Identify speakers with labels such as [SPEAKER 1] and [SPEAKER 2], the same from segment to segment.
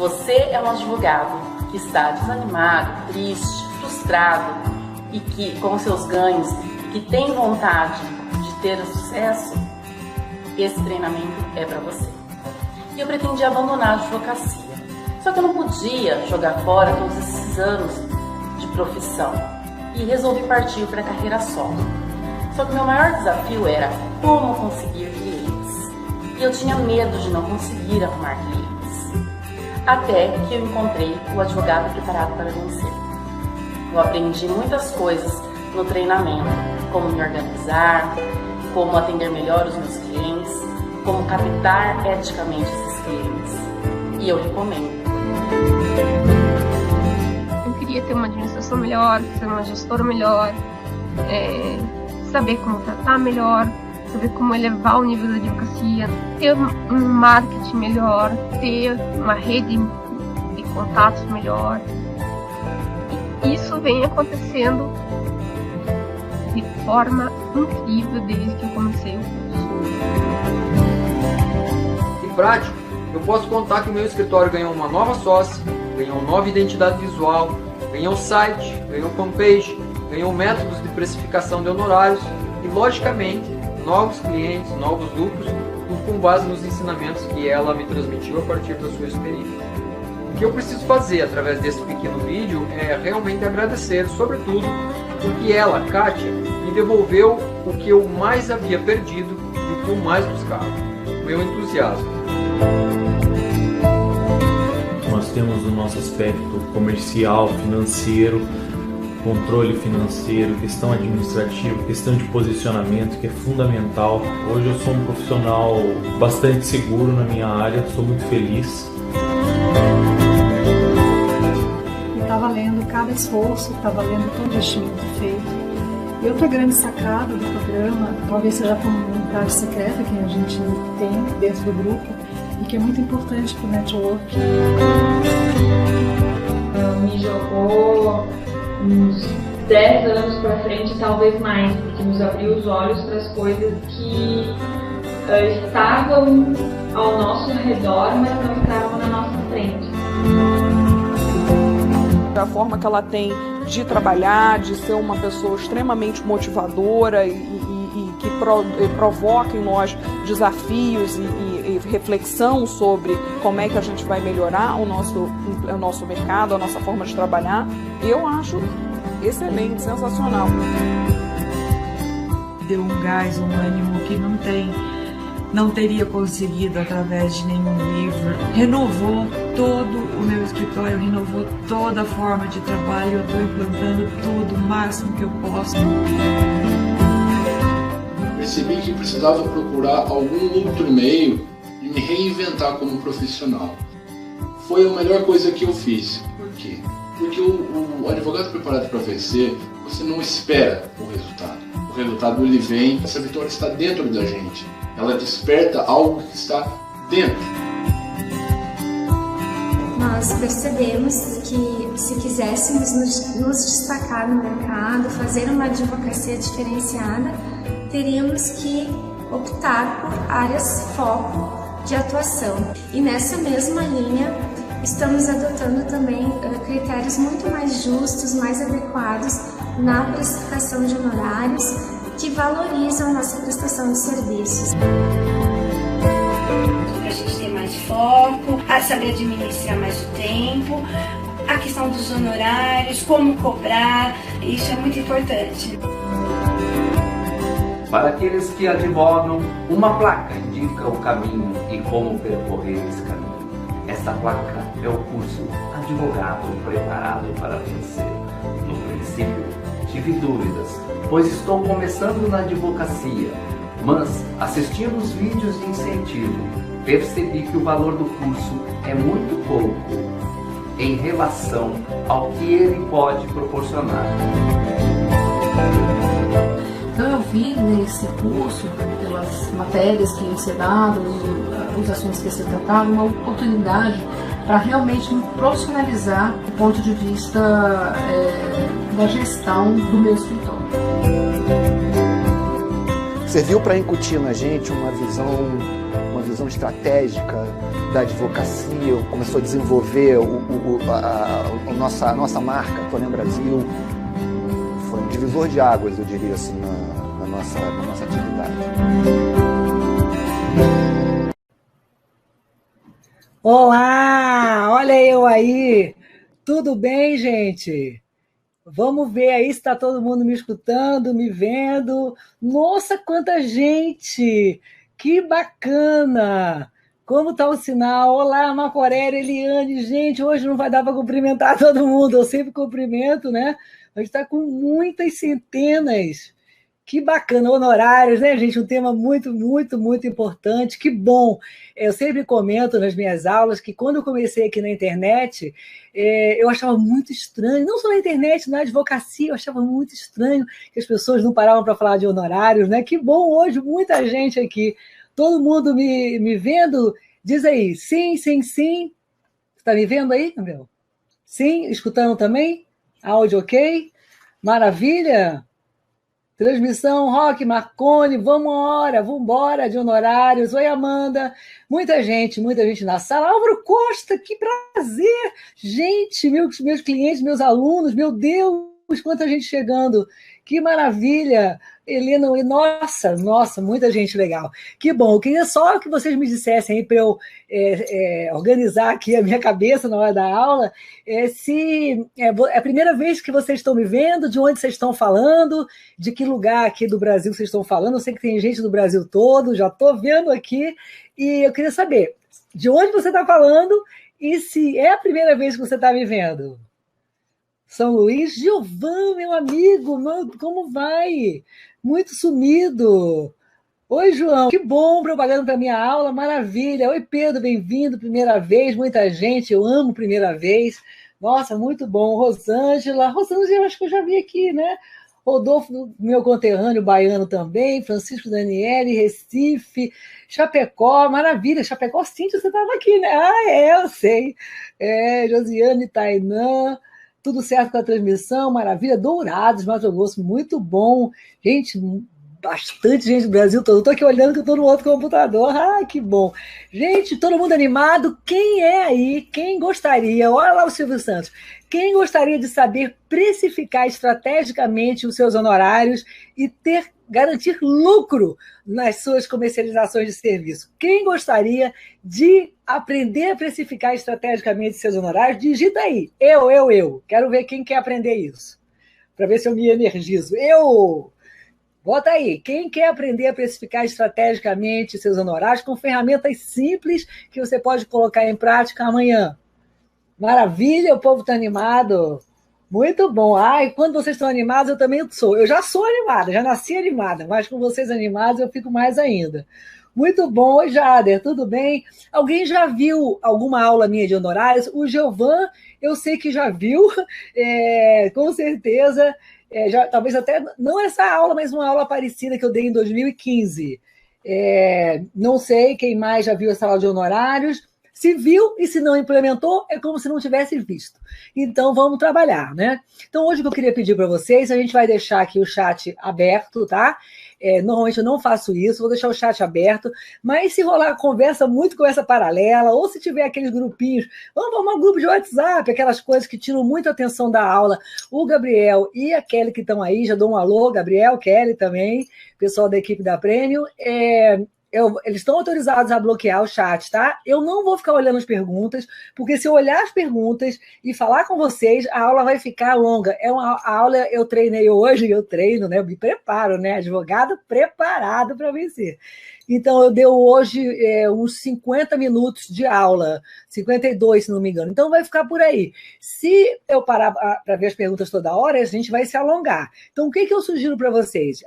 [SPEAKER 1] você é um advogado que está desanimado, triste, frustrado e que com seus ganhos, que tem vontade de ter sucesso, esse treinamento é para você. E eu pretendia abandonar a advocacia, só que eu não podia jogar fora todos esses anos de profissão e resolvi partir para a carreira solo. Só que o meu maior desafio era como conseguir clientes. E eu tinha medo de não conseguir arrumar clientes. Até que eu encontrei o advogado preparado para vencer. Eu aprendi muitas coisas no treinamento, como me organizar, como atender melhor os meus clientes, como captar eticamente esses clientes. E eu recomendo.
[SPEAKER 2] Eu queria ter uma administração melhor, ser uma gestora melhor, saber como tratar melhor, saber como elevar o nível da advocacia, ter um marketing melhor, ter uma rede de contatos melhor. E isso vem acontecendo de forma incrível desde que eu comecei o curso.
[SPEAKER 3] Em prática, eu posso contar que o meu escritório ganhou uma nova sócia, ganhou uma nova identidade visual, ganhou site, ganhou fanpage, ganhou métodos de precificação de honorários e, logicamente, novos clientes, novos lucros, tudo com base nos ensinamentos que ela me transmitiu a partir da sua experiência. O que eu preciso fazer através desse pequeno vídeo é realmente agradecer, sobretudo, porque ela, Kátia, me devolveu o que eu mais havia perdido e o que eu mais buscava, o meu entusiasmo.
[SPEAKER 4] Nós temos o nosso aspecto comercial, financeiro, controle financeiro, questão administrativa, questão de posicionamento, que é fundamental. Hoje eu sou um profissional bastante seguro na minha área, sou muito feliz.
[SPEAKER 5] Está valendo cada esforço, está valendo todo o investimento feito. E outra grande sacada do programa, talvez seja a comunidade secreta que a gente tem dentro do grupo e que é muito importante para o network.
[SPEAKER 6] Me jogou uns 10 anos para frente, talvez mais, porque nos abriu os olhos para as coisas que estavam ao nosso redor, mas não estavam na nossa frente.
[SPEAKER 7] A forma que ela tem de trabalhar, de ser uma pessoa extremamente motivadora e que provoca em nós desafios e reflexão sobre como é que a gente vai melhorar o nosso mercado, a nossa forma de trabalhar, eu acho excelente, sensacional.
[SPEAKER 8] Deu um gás, um ânimo que não teria conseguido através de nenhum livro. Renovou todo o meu escritório, renovou toda a forma de trabalho. Eu estou implantando tudo o máximo que eu posso.
[SPEAKER 9] Percebi que precisava procurar algum outro meio de me reinventar como profissional. Foi a melhor coisa que eu fiz. Por quê? Porque o advogado preparado para vencer, você não espera o resultado. O resultado ele vem, essa vitória está dentro da gente. Ela desperta algo que está dentro.
[SPEAKER 10] Nós percebemos que se quiséssemos nos destacar no mercado, fazer uma advocacia diferenciada, teríamos que optar por áreas foco de atuação. E nessa mesma linha, estamos adotando também critérios muito mais justos, mais adequados na precificação de honorários que valorizam a nossa prestação de serviços.
[SPEAKER 11] Para a gente ter mais foco, a saber administrar mais o tempo, a questão dos honorários, como cobrar, isso é muito importante.
[SPEAKER 12] Para aqueles que advogam, uma placa indica o caminho e como percorrer esse caminho. Esta placa é o curso Advogado Preparado para Vencer. No princípio, tive dúvidas, pois estou começando na advocacia, mas assistindo os vídeos de incentivo, percebi que o valor do curso é muito pouco em relação ao que ele pode proporcionar.
[SPEAKER 13] Então eu vi nesse curso, pelas matérias que iam ser dadas, os assuntos que iam ser tratados, uma oportunidade para realmente me profissionalizar do ponto de vista da gestão do meu escritório.
[SPEAKER 14] Serviu para incutir na gente uma visão visão estratégica da advocacia, começou a desenvolver a nossa marca, Tonem Brasil. Foi um divisor de águas, eu diria assim, na nossa atividade.
[SPEAKER 15] Olá, olha eu aí. Tudo bem, gente? Vamos ver aí se está todo mundo me escutando, me vendo. Nossa, quanta gente! Que bacana! Como está o sinal? Olá, Marco Aurélio, Eliane. Gente, hoje não vai dar para cumprimentar todo mundo. Eu sempre cumprimento, né? A gente está com muitas centenas. Que bacana, honorários, né, gente? Um tema muito, muito, muito importante. Que bom! Eu sempre comento nas minhas aulas que quando eu comecei aqui na internet, eu achava muito estranho, não só na internet, na advocacia, eu achava muito estranho que as pessoas não paravam para falar de honorários, né? Que bom hoje, muita gente aqui. Todo mundo me vendo? Diz aí, sim, sim, sim. Está me vendo aí, meu? Sim, escutando também? Áudio ok? Maravilha! Transmissão, Roque, Marconi, vamos embora de honorários. Oi, Amanda. Muita gente na sala. Álvaro Costa, que prazer. Gente, meus clientes, meus alunos, meu Deus, quanta gente chegando. Que maravilha. Helena, nossa, muita gente legal. Que bom, eu queria só que vocês me dissessem aí para eu organizar aqui a minha cabeça na hora da aula, se é a primeira vez que vocês estão me vendo, de onde vocês estão falando, de que lugar aqui do Brasil vocês estão falando. Eu sei que tem gente do Brasil todo, já estou vendo aqui, e eu queria saber de onde você está falando e se é a primeira vez que você está me vendo. São Luís, Gilvan, meu amigo, como vai? Muito sumido. Oi, João, que bom, propaganda para minha aula, maravilha. Oi, Pedro, bem-vindo, primeira vez, muita gente, eu amo primeira vez. Nossa, muito bom. Rosângela, eu acho que eu já vi aqui, né? Rodolfo, meu conterrâneo baiano também, Francisco Daniele, Recife, Chapecó, maravilha, Chapecó, Cíntia, você estava aqui, né? Eu sei. Josiane, Tainã, tudo certo com a transmissão, maravilha. Dourados, Mato Grosso, muito bom. Gente, bastante gente do Brasil todo. Estou aqui olhando que eu estou no outro computador. Que bom. Gente, todo mundo animado. Quem é aí? Quem gostaria? Olha lá o Silvio Santos. Quem gostaria de saber precificar estrategicamente os seus honorários e garantir lucro nas suas comercializações de serviço? Quem gostaria de aprender a precificar estrategicamente seus honorários? Digita aí. Eu. Quero ver quem quer aprender isso. Para ver se eu me energizo. Bota aí. Quem quer aprender a precificar estrategicamente seus honorários com ferramentas simples que você pode colocar em prática amanhã? Maravilha, o povo está animado. Muito bom. E quando vocês estão animados, eu também sou. Eu já sou animada, já nasci animada, mas com vocês animados eu fico mais ainda. Muito bom. Oi, Jader, tudo bem? Alguém já viu alguma aula minha de honorários? O Giovan, eu sei que já viu, com certeza. Talvez até, não essa aula, mas uma aula parecida que eu dei em 2015. Não sei quem mais já viu essa aula de honorários. Se viu e se não implementou, é como se não tivesse visto. Então, vamos trabalhar, né? Então, hoje o que eu queria pedir para vocês, a gente vai deixar aqui o chat aberto, tá? Normalmente eu não faço isso, vou deixar o chat aberto, mas se rolar conversa, muito conversa paralela, ou se tiver aqueles grupinhos, vamos formar um grupo de WhatsApp, aquelas coisas que tiram muita atenção da aula. O Gabriel e a Kelly que estão aí, já dou um alô, Gabriel, Kelly também, pessoal da equipe da Prêmio, eles estão autorizados a bloquear o chat, tá? Eu não vou ficar olhando as perguntas, porque se eu olhar as perguntas e falar com vocês, a aula vai ficar longa. A aula eu treinei hoje, eu treino, né? Eu me preparo, né? Advogado preparado para vencer. Então, eu dei hoje uns 50 minutos de aula, 52, se não me engano. Então, vai ficar por aí. Se eu parar para ver as perguntas toda hora, a gente vai se alongar. Então, o que eu sugiro para vocês?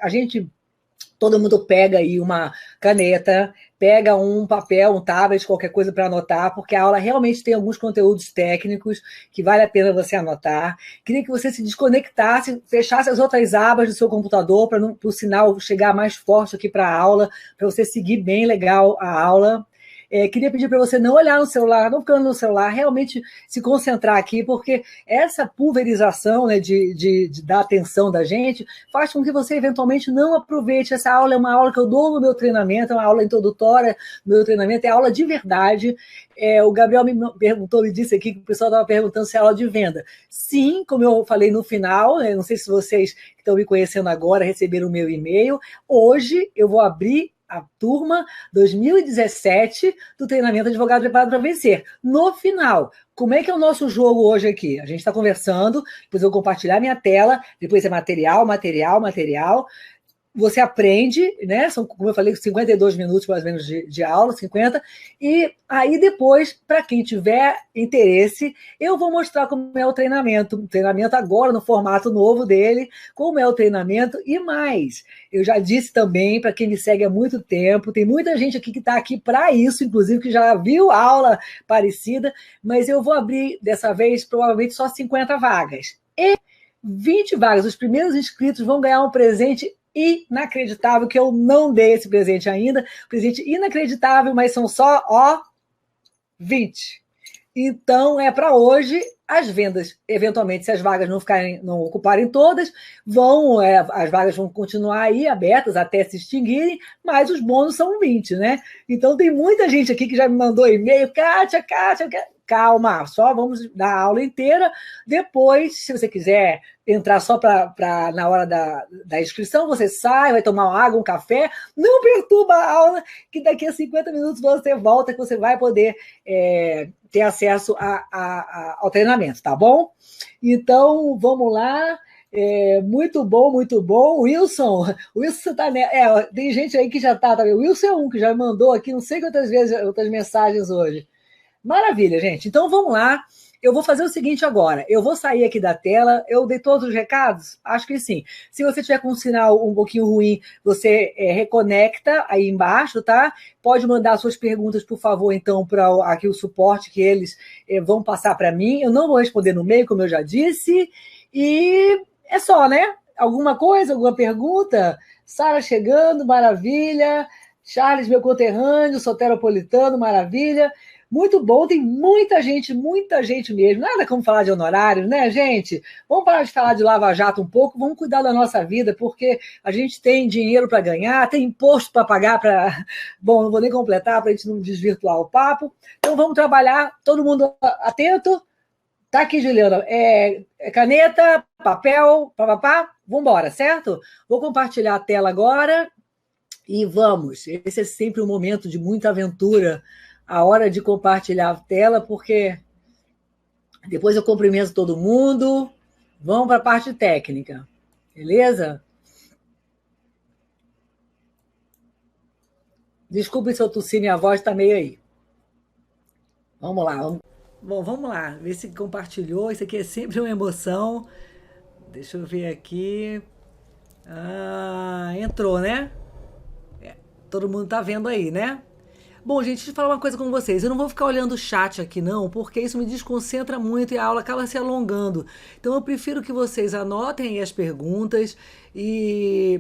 [SPEAKER 15] Todo mundo pega aí uma caneta, pega um papel, um tablet, qualquer coisa para anotar, porque a aula realmente tem alguns conteúdos técnicos que vale a pena você anotar. Queria que você se desconectasse, fechasse as outras abas do seu computador para o sinal chegar mais forte aqui para a aula, para você seguir bem legal a aula. Queria pedir para você não olhar no celular, não ficando no celular, realmente se concentrar aqui, porque essa pulverização, né, da atenção da gente faz com que você eventualmente não aproveite. Essa aula é uma aula que eu dou no meu treinamento, é uma aula introdutória no meu treinamento, é aula de verdade. O Gabriel me disse aqui que o pessoal estava perguntando se é aula de venda. Sim, como eu falei no final, não sei se vocês que estão me conhecendo agora receberam o meu e-mail, hoje eu vou abrir a turma 2017 do treinamento Advogado Preparado para Vencer. No final, como é que é o nosso jogo hoje aqui? A gente está conversando, depois eu vou compartilhar minha tela, depois é material. Você aprende, né? São, como eu falei, 52 minutos mais ou menos de aula, 50. E aí depois, para quem tiver interesse, eu vou mostrar como é o treinamento. O treinamento agora, no formato novo dele, como é o treinamento e mais. Eu já disse também, para quem me segue há muito tempo, tem muita gente aqui que está aqui para isso, inclusive que já viu aula parecida, mas eu vou abrir dessa vez provavelmente só 50 vagas. E 20 vagas. Os primeiros inscritos vão ganhar um presente inacreditável, que eu não dei esse presente ainda, presente inacreditável, mas são só 20. Então é para hoje. As vendas, eventualmente, se as vagas não ocuparem todas, as vagas vão continuar aí abertas até se extinguirem, mas os bônus são 20, né? Então tem muita gente aqui que já me mandou e-mail, Kátia, calma, só vamos dar a aula inteira. Depois, se você quiser entrar só na hora da inscrição, você sai, vai tomar uma água, um café, não perturba a aula, que daqui a 50 minutos você volta, que você vai poder ter acesso ao treinamento, tá bom? Então, vamos lá. Muito bom, muito bom. Wilson, você tá, tem gente aí que já tá também. O Wilson é um que já mandou aqui, não sei quantas vezes, outras mensagens hoje. Maravilha, gente. Então, vamos lá. Eu vou fazer o seguinte agora. Eu vou sair aqui da tela. Eu dei todos os recados? Acho que sim. Se você tiver com um sinal um pouquinho ruim, você reconecta aí embaixo, tá? Pode mandar suas perguntas, por favor, então, para aqui o suporte que eles vão passar para mim. Eu não vou responder no meio, como eu já disse. E é só, né? Alguma coisa, alguma pergunta? Sara chegando, maravilha. Charles, meu conterrâneo, soteropolitano, maravilha. Muito bom, tem muita gente mesmo. Nada como falar de honorários, né, gente? Vamos parar de falar de lava-jato um pouco, vamos cuidar da nossa vida, porque a gente tem dinheiro para ganhar, tem imposto para pagar para... Bom, não vou nem completar para a gente não desvirtuar o papo. Então vamos trabalhar, todo mundo atento. Tá aqui, Juliana. Caneta, papel, papapá, vamos embora, certo? Vou compartilhar a tela agora e vamos. Esse é sempre um momento de muita aventura, a hora de compartilhar a tela, porque depois eu cumprimento todo mundo. Vamos para a parte técnica, beleza? Desculpe se eu tossi, minha voz está meio aí. Vamos lá. Bom, vamos lá, ver se compartilhou. Isso aqui é sempre uma emoção. Deixa eu ver aqui. Entrou, né? Todo mundo está vendo aí, né? Bom, gente, deixa eu falar uma coisa com vocês. Eu não vou ficar olhando o chat aqui, não, porque isso me desconcentra muito e a aula acaba se alongando. Então, eu prefiro que vocês anotem aí as perguntas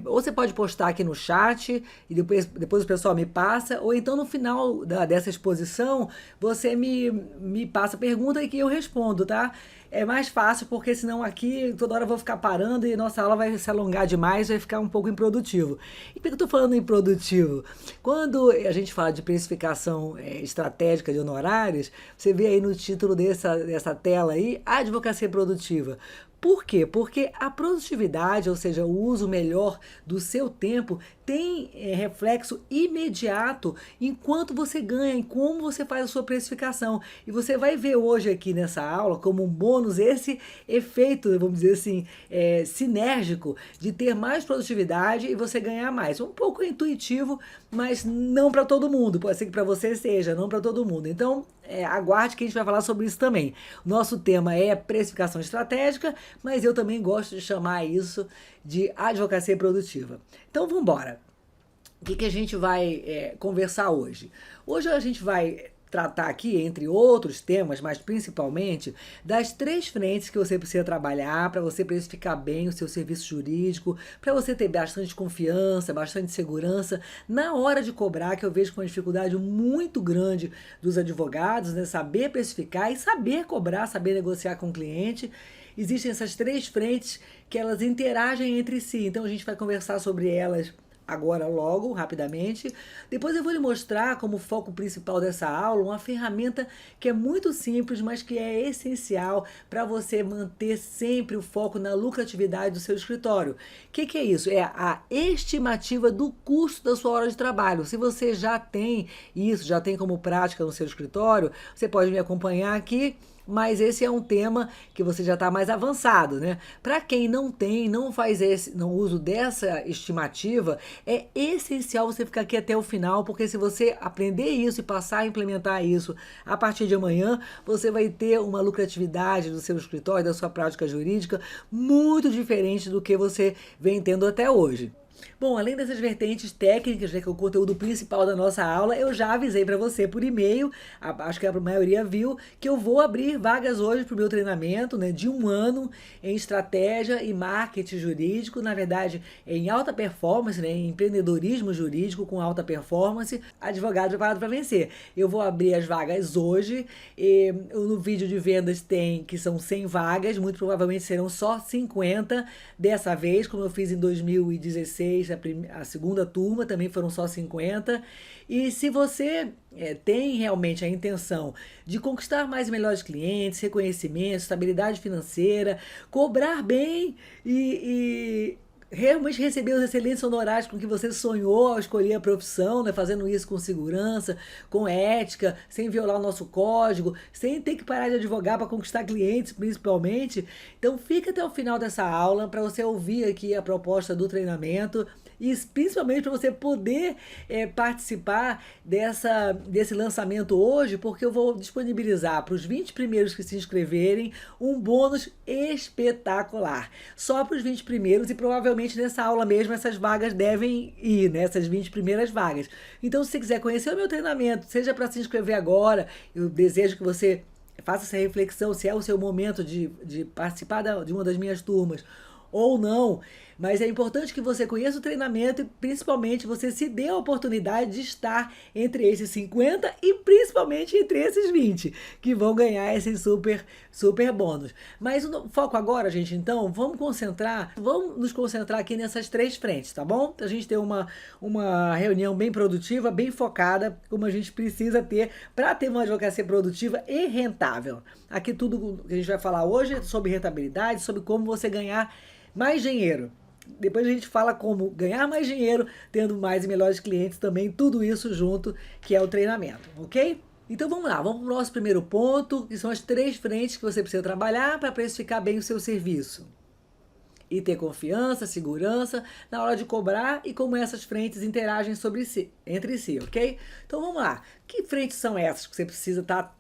[SPEAKER 15] ou você pode postar aqui no chat e depois o pessoal me passa, ou então no final dessa exposição você me passa a pergunta e que eu respondo, tá? É mais fácil, porque senão aqui toda hora eu vou ficar parando e nossa aula vai se alongar demais, vai ficar um pouco improdutivo. E por que eu estou falando improdutivo? Quando a gente fala de precificação estratégica de honorários, você vê aí no título dessa tela aí, advocacia produtiva. Por quê? Porque a produtividade, ou seja, o uso melhor do seu tempo, tem reflexo imediato enquanto você ganha, em como você faz a sua precificação. E você vai ver hoje aqui nessa aula, como um bônus, esse efeito, vamos dizer assim, sinérgico, de ter mais produtividade e você ganhar mais. Um pouco intuitivo, mas não para todo mundo. Pode ser que para você seja, não para todo mundo. Então, aguarde que a gente vai falar sobre isso também. Nosso tema é precificação estratégica, mas eu também gosto de chamar isso de advocacia produtiva. Então, vamos embora. O que a gente vai conversar hoje? Hoje a gente vai tratar aqui, entre outros temas, mas principalmente das 3 frentes que você precisa trabalhar para você precificar bem o seu serviço jurídico, para você ter bastante confiança, bastante segurança na hora de cobrar, que eu vejo com uma dificuldade muito grande dos advogados, né? Saber precificar e saber cobrar, saber negociar com o cliente. Existem essas 3 frentes que elas interagem entre si, então a gente vai conversar sobre elas agora logo, rapidamente. Depois eu vou lhe mostrar como foco principal dessa aula uma ferramenta que é muito simples, mas que é essencial para você manter sempre o foco na lucratividade do seu escritório. O que é isso? É a estimativa do custo da sua hora de trabalho. Se você já tem isso, já tem como prática no seu escritório, você pode me acompanhar aqui, mas esse é um tema que você já está mais avançado, né? Para quem não tem, não faz não uso dessa estimativa, é essencial você ficar aqui até o final, porque se você aprender isso e passar a implementar isso a partir de amanhã, você vai ter uma lucratividade do seu escritório, da sua prática jurídica, muito diferente do que você vem tendo até hoje. Bom, além dessas vertentes técnicas, né, que é o conteúdo principal da nossa aula, eu já avisei para você por e-mail, acho que a maioria viu, que eu vou abrir vagas hoje para o meu treinamento, né, de 1 ano em estratégia e marketing jurídico, na verdade em alta performance, né, em empreendedorismo jurídico com alta performance, advogado preparado para vencer. Eu vou abrir as vagas hoje, e no vídeo de vendas tem que são 100 vagas, muito provavelmente serão só 50 dessa vez, como eu fiz em 2016, a segunda turma também foram só 50. E se você tem realmente a intenção de conquistar mais e melhores clientes, reconhecimento, estabilidade financeira, cobrar bem e realmente receber os excelentes honorários com que você sonhou ao escolher a profissão, né? Fazendo isso com segurança, com ética, sem violar o nosso código, sem ter que parar de advogar para conquistar clientes, principalmente. Então fica até o final dessa aula para você ouvir aqui a proposta do treinamento e principalmente para você poder participar desse lançamento hoje, porque eu vou disponibilizar para os 20 primeiros que se inscreverem um bônus espetacular. Só para os 20 primeiros e provavelmente nessa aula mesmo essas vagas devem ir, né? Essas 20 primeiras vagas. Então, se você quiser conhecer o meu treinamento, seja para se inscrever agora, eu desejo que você faça essa reflexão se é o seu momento de participar de uma das minhas turmas ou não, mas é importante que você conheça o treinamento e principalmente você se dê a oportunidade de estar entre esses 50 e principalmente entre esses 20 que vão ganhar esse super bônus. Mas o foco agora, gente, então, vamos nos concentrar aqui nessas 3 frentes, tá bom? A gente ter uma reunião bem produtiva, bem focada, como a gente precisa ter para ter uma advocacia produtiva e rentável. Aqui tudo que a gente vai falar hoje é sobre rentabilidade, sobre como você ganhar mais dinheiro. Depois a gente fala como ganhar mais dinheiro, tendo mais e melhores clientes também, tudo isso junto, que é o treinamento, ok? Então vamos lá, vamos para o nosso primeiro ponto, que são as 3 frentes que você precisa trabalhar para precificar bem o seu serviço. E ter confiança, segurança na hora de cobrar e como essas frentes interagem entre si, ok? Então vamos lá. Que frentes são essas que você precisa estar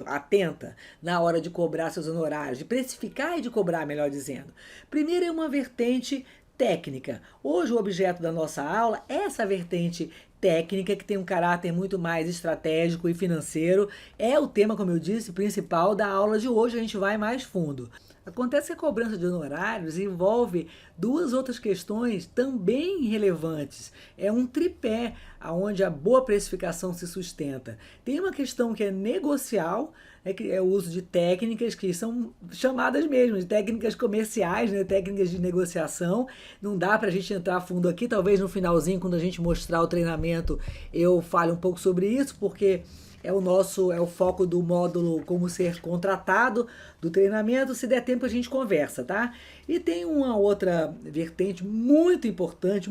[SPEAKER 15] atenta na hora de cobrar seus honorários, de precificar e de cobrar, melhor dizendo? Primeiro é uma vertente técnica. Hoje o objeto da nossa aula é essa vertente técnica que tem um caráter muito mais estratégico e financeiro. É o tema, como eu disse, principal da aula de hoje. A gente vai mais fundo. Acontece que a cobrança de honorários envolve 2 outras questões também relevantes. É um tripé onde a boa precificação se sustenta. Tem uma questão que é negocial, que é o uso de técnicas que são chamadas mesmo de técnicas comerciais, né? Técnicas de negociação. Não dá para a gente entrar a fundo aqui, talvez no finalzinho, quando a gente mostrar o treinamento, eu fale um pouco sobre isso, porque é o foco do módulo como ser contratado do treinamento. Se der tempo a gente conversa, tá? E tem uma outra vertente muito importante,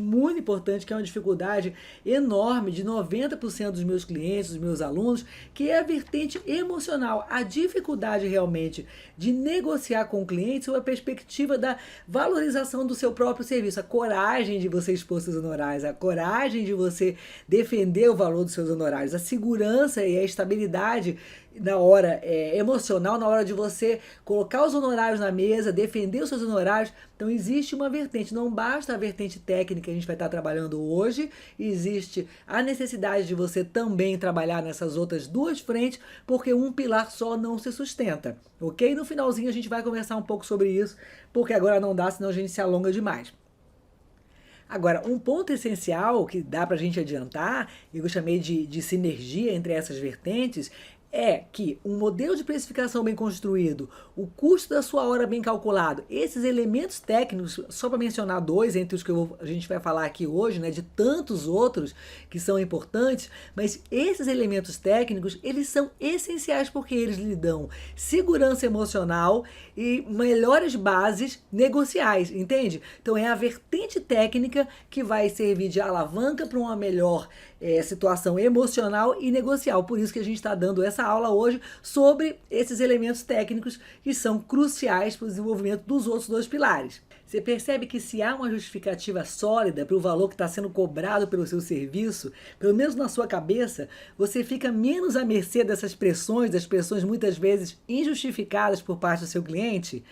[SPEAKER 15] que é uma dificuldade enorme de 90% dos meus clientes, dos meus alunos, que é a vertente emocional, a dificuldade realmente de negociar com o cliente sob a perspectiva da valorização do seu próprio serviço, a coragem de você expor seus honorários, a coragem de você defender o valor dos seus honorários, a segurança e a a estabilidade na hora emocional, na hora de você colocar os honorários na mesa, defender os seus honorários. Então existe uma vertente, não basta a vertente técnica que a gente vai estar trabalhando hoje, existe a necessidade de você também trabalhar nessas outras duas frentes, porque um pilar só não se sustenta, ok? No finalzinho a gente vai conversar um pouco sobre isso, porque agora não dá, senão a gente se alonga demais. Agora, um ponto essencial que dá para a gente adiantar, e eu chamei de sinergia entre essas vertentes, é que um modelo de precificação bem construído, o custo da sua hora bem calculado, esses elementos técnicos, só para mencionar dois entre os que a gente vai falar aqui hoje, né, de tantos outros que são importantes, mas esses elementos técnicos, eles são essenciais porque eles lhe dão segurança emocional e melhores bases negociais, entende? Então é a vertente técnica que vai servir de alavanca para uma melhor situação emocional e negocial. Por isso que a gente está dando essa aula hoje sobre esses elementos técnicos que são cruciais para o desenvolvimento dos outros dois pilares. Você percebe que se há uma justificativa sólida para o valor que está sendo cobrado pelo seu serviço, pelo menos na sua cabeça, você fica menos à mercê dessas pressões, das pressões muitas vezes injustificadas por parte do seu cliente.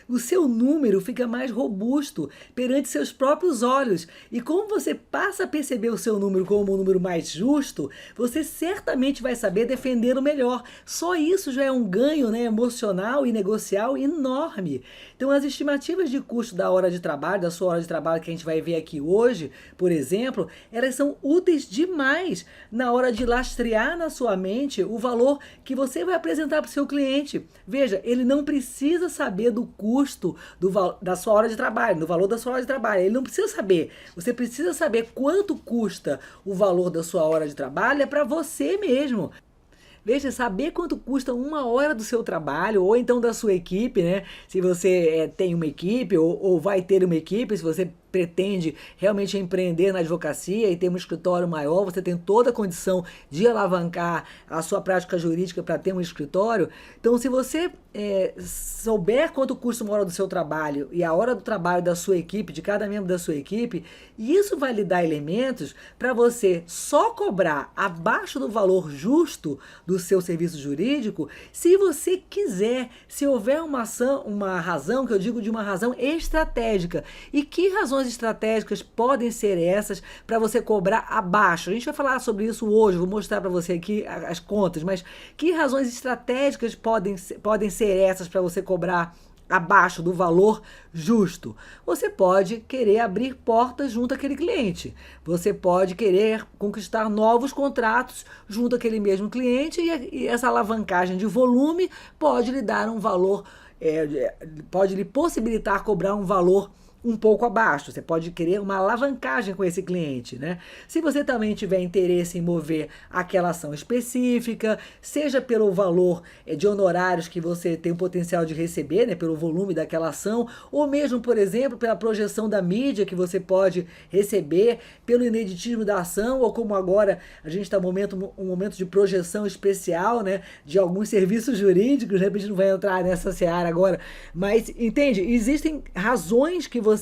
[SPEAKER 15] O seu número fica mais robusto perante seus próprios olhos. E como você passa a perceber o seu número como um número mais justo, você certamente vai saber defendê-lo melhor. Só isso já é um ganho, né, emocional e negocial enorme. Então, as estimativas de custo da hora de trabalho, da sua hora de trabalho que a gente vai ver aqui hoje, por exemplo, elas são úteis demais na hora de lastrear na sua mente o valor que você vai apresentar para o seu cliente. Veja, ele não precisa saber do custo da sua hora de trabalho, do valor da sua hora de trabalho. Ele não precisa saber. Você precisa saber quanto custa o valor da sua hora de trabalho para você mesmo. Veja, saber quanto custa uma hora do seu trabalho, ou então da sua equipe, né? Se você tem uma equipe, ou vai ter uma equipe, se você pretende realmente empreender na advocacia e ter um escritório maior, você tem toda a condição de alavancar a sua prática jurídica para ter um escritório. Então, se você souber quanto custa uma hora do seu trabalho e a hora do trabalho da sua equipe, de cada membro da sua equipe, isso vai lhe dar elementos para você só cobrar abaixo do valor justo do seu serviço jurídico, se você quiser, se houver uma razão, que eu digo de uma razão estratégica. E que razões estratégicas podem ser essas para você cobrar abaixo? A gente vai falar sobre isso hoje, vou mostrar para você aqui as contas, mas que razões estratégicas podem ser essas para você cobrar abaixo do valor justo? Você pode querer abrir portas junto àquele cliente, você pode querer conquistar novos contratos junto àquele mesmo cliente, e essa alavancagem de volume pode lhe dar um valor, pode lhe possibilitar cobrar um valor um pouco abaixo. Você pode querer uma alavancagem com esse cliente, né? Se você também tiver interesse em mover aquela ação específica, seja pelo valor de honorários que você tem o potencial de receber, né, pelo volume daquela ação, ou mesmo, por exemplo, pela projeção da mídia que você pode receber, pelo ineditismo da ação, ou como agora a gente está um momento de projeção especial, né, de alguns serviços jurídicos, né? A gente não vai entrar nessa seara agora, mas entende? Existem razões que você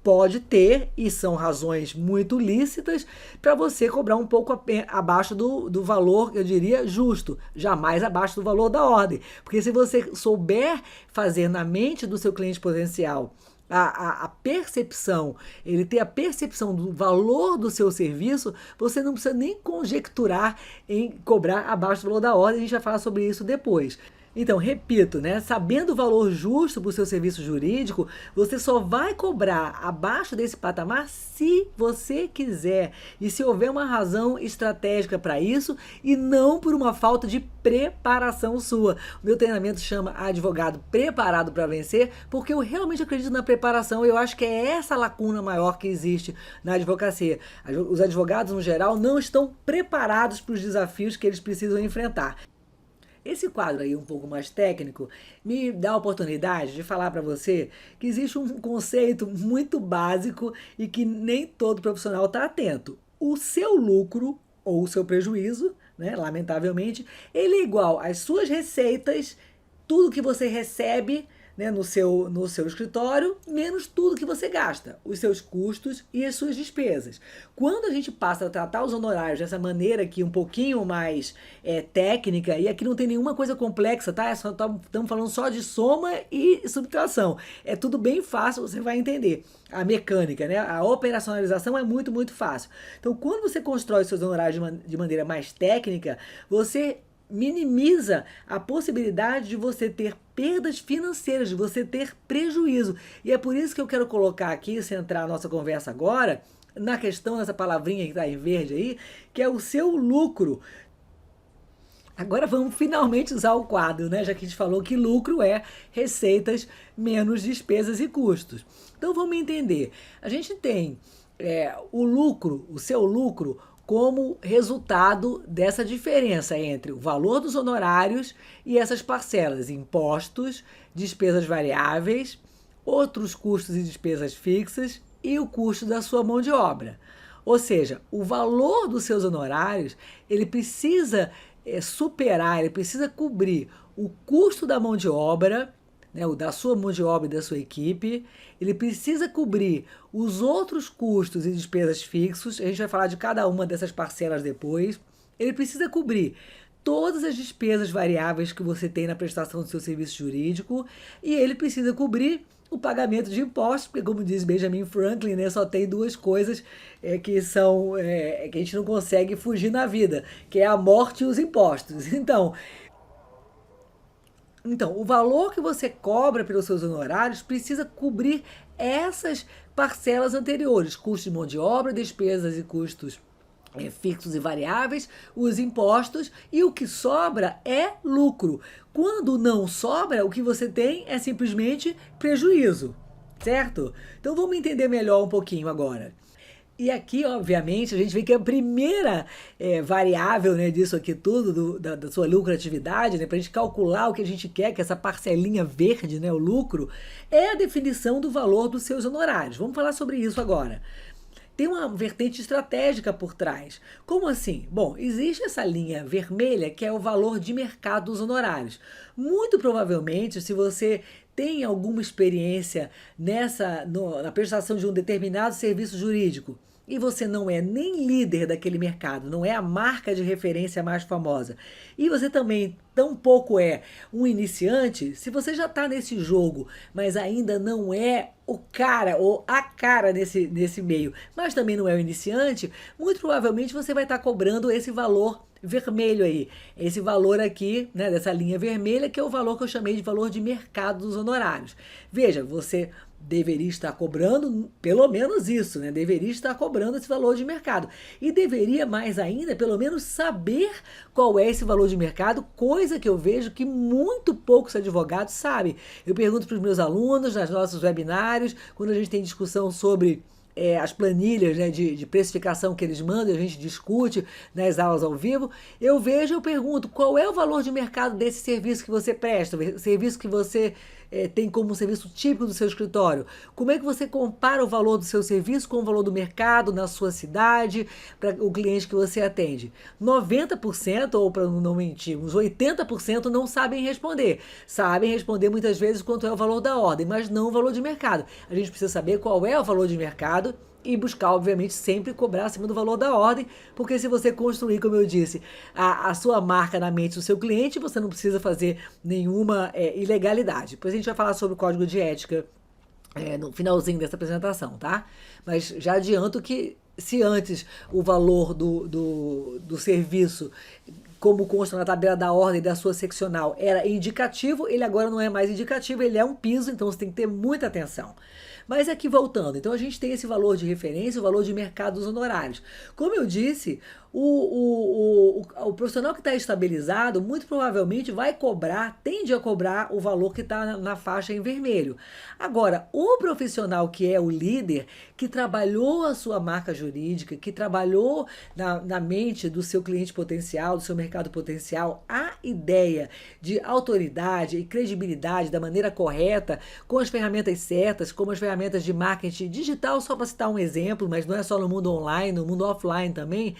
[SPEAKER 15] pode ter, e são razões muito lícitas, para você cobrar um pouco abaixo do valor, eu diria, justo, jamais abaixo do valor da ordem. Porque se você souber fazer na mente do seu cliente potencial a percepção, ele ter a percepção do valor do seu serviço, você não precisa nem conjecturar em cobrar abaixo do valor da ordem. A gente vai falar sobre isso depois. Então, repito, né? Sabendo o valor justo para o seu serviço jurídico, você só vai cobrar abaixo desse patamar se você quiser e se houver uma razão estratégica para isso, e não por uma falta de preparação sua. O meu treinamento chama Advogado Preparado para Vencer, porque eu realmente acredito na preparação, e eu acho que é essa lacuna maior que existe na advocacia. Os advogados, no geral, não estão preparados para os desafios que eles precisam enfrentar. Esse quadro aí um pouco mais técnico me dá a oportunidade de falar para você que existe um conceito muito básico e que nem todo profissional está atento. O seu lucro ou o seu prejuízo, né, lamentavelmente, ele é igual às suas receitas, tudo que você recebe né, no seu escritório, menos tudo que você gasta, os seus custos e as suas despesas. Quando a gente passa a tratar os honorários dessa maneira aqui um pouquinho mais técnica, e aqui não tem nenhuma coisa complexa, tá? Estamos falando só de soma e subtração. É tudo bem fácil, você vai entender. A mecânica, né? A operacionalização é muito, muito fácil. Então, quando você constrói seus honorários de maneira mais técnica, você minimiza a possibilidade de você ter perdas financeiras, de você ter prejuízo. E é por isso que eu quero colocar aqui, centrar a nossa conversa agora, na questão dessa palavrinha que está em verde aí, que é o seu lucro. Agora vamos finalmente usar o quadro, né? Já que a gente falou que lucro é receitas menos despesas e custos. Então vamos entender. A gente tem o lucro, o seu lucro, como resultado dessa diferença entre o valor dos honorários e essas parcelas, impostos, despesas variáveis, outros custos e despesas fixas e o custo da sua mão de obra. Ou seja, o valor dos seus honorários, ele precisa superar, ele precisa cobrir o custo da mão de obra, né, o da sua mão de obra e da sua equipe, ele precisa cobrir os outros custos e despesas fixos, a gente vai falar de cada uma dessas parcelas depois, ele precisa cobrir todas as despesas variáveis que você tem na prestação do seu serviço jurídico e ele precisa cobrir o pagamento de impostos, porque como diz Benjamin Franklin, né, só tem duas coisas que a gente não consegue fugir na vida, que é a morte e os impostos. Então, o valor que você cobra pelos seus honorários precisa cobrir essas parcelas anteriores, custos de mão de obra, despesas e custos fixos e variáveis, os impostos, e o que sobra é lucro. Quando não sobra, o que você tem é simplesmente prejuízo, certo? Então vamos entender melhor um pouquinho agora. E aqui, obviamente, a gente vê que a primeira variável, né, disso aqui tudo, da sua lucratividade, né, para a gente calcular o que a gente quer, que é essa parcelinha verde, né, o lucro, é a definição do valor dos seus honorários. Vamos falar sobre isso agora. Tem uma vertente estratégica por trás. Como assim? Bom, existe essa linha vermelha que é o valor de mercado dos honorários. Muito provavelmente, se você tem alguma experiência na prestação de um determinado serviço jurídico e você não é nem líder daquele mercado, não é a marca de referência mais famosa, e você também tampouco é um iniciante, se você já está nesse jogo, mas ainda não é o cara ou a cara nesse meio, mas também não é o iniciante, muito provavelmente você vai estar cobrando esse valor vermelho aí, esse valor aqui, né, dessa linha vermelha, que é o valor que eu chamei de valor de mercado dos honorários. Veja, você deveria estar cobrando pelo menos isso, né? Deveria estar cobrando esse valor de mercado. E deveria mais ainda, pelo menos, saber qual é esse valor de mercado, coisa que eu vejo que muito poucos advogados sabem. Eu pergunto para os meus alunos, nos nossos webinários, quando a gente tem discussão sobre as planilhas, né, de precificação que eles mandam, a gente discute nas aulas ao vivo, eu pergunto, qual é o valor de mercado desse serviço que você presta, o serviço que você tem como serviço típico do seu escritório? Como é que você compara o valor do seu serviço com o valor do mercado na sua cidade, para o cliente que você atende? 90%, ou para não mentir, uns 80% não sabem responder. Sabem responder muitas vezes quanto é o valor da ordem, mas não o valor de mercado. A gente precisa saber qual é o valor de mercado e buscar, obviamente, sempre cobrar acima do valor da ordem, porque se você construir, como eu disse, a sua marca na mente do seu cliente, você não precisa fazer nenhuma ilegalidade. Depois a gente vai falar sobre o código de ética no finalzinho dessa apresentação, tá? Mas já adianto que se antes o valor do serviço, como consta na tabela da ordem da sua seccional, era indicativo, ele agora não é mais indicativo, ele é um piso, então você tem que ter muita atenção. Mas aqui voltando, então a gente tem esse valor de referência, o valor de mercado dos honorários. Como eu disse, o profissional que está estabilizado, muito provavelmente tende a cobrar o valor que está na faixa em vermelho. Agora, o profissional que é o líder, que trabalhou a sua marca jurídica, que trabalhou na mente do seu cliente potencial, do seu mercado potencial, a ideia de autoridade e credibilidade da maneira correta, com as ferramentas certas, como as ferramentas de marketing digital, só para citar um exemplo, mas não é só no mundo online, no mundo offline também,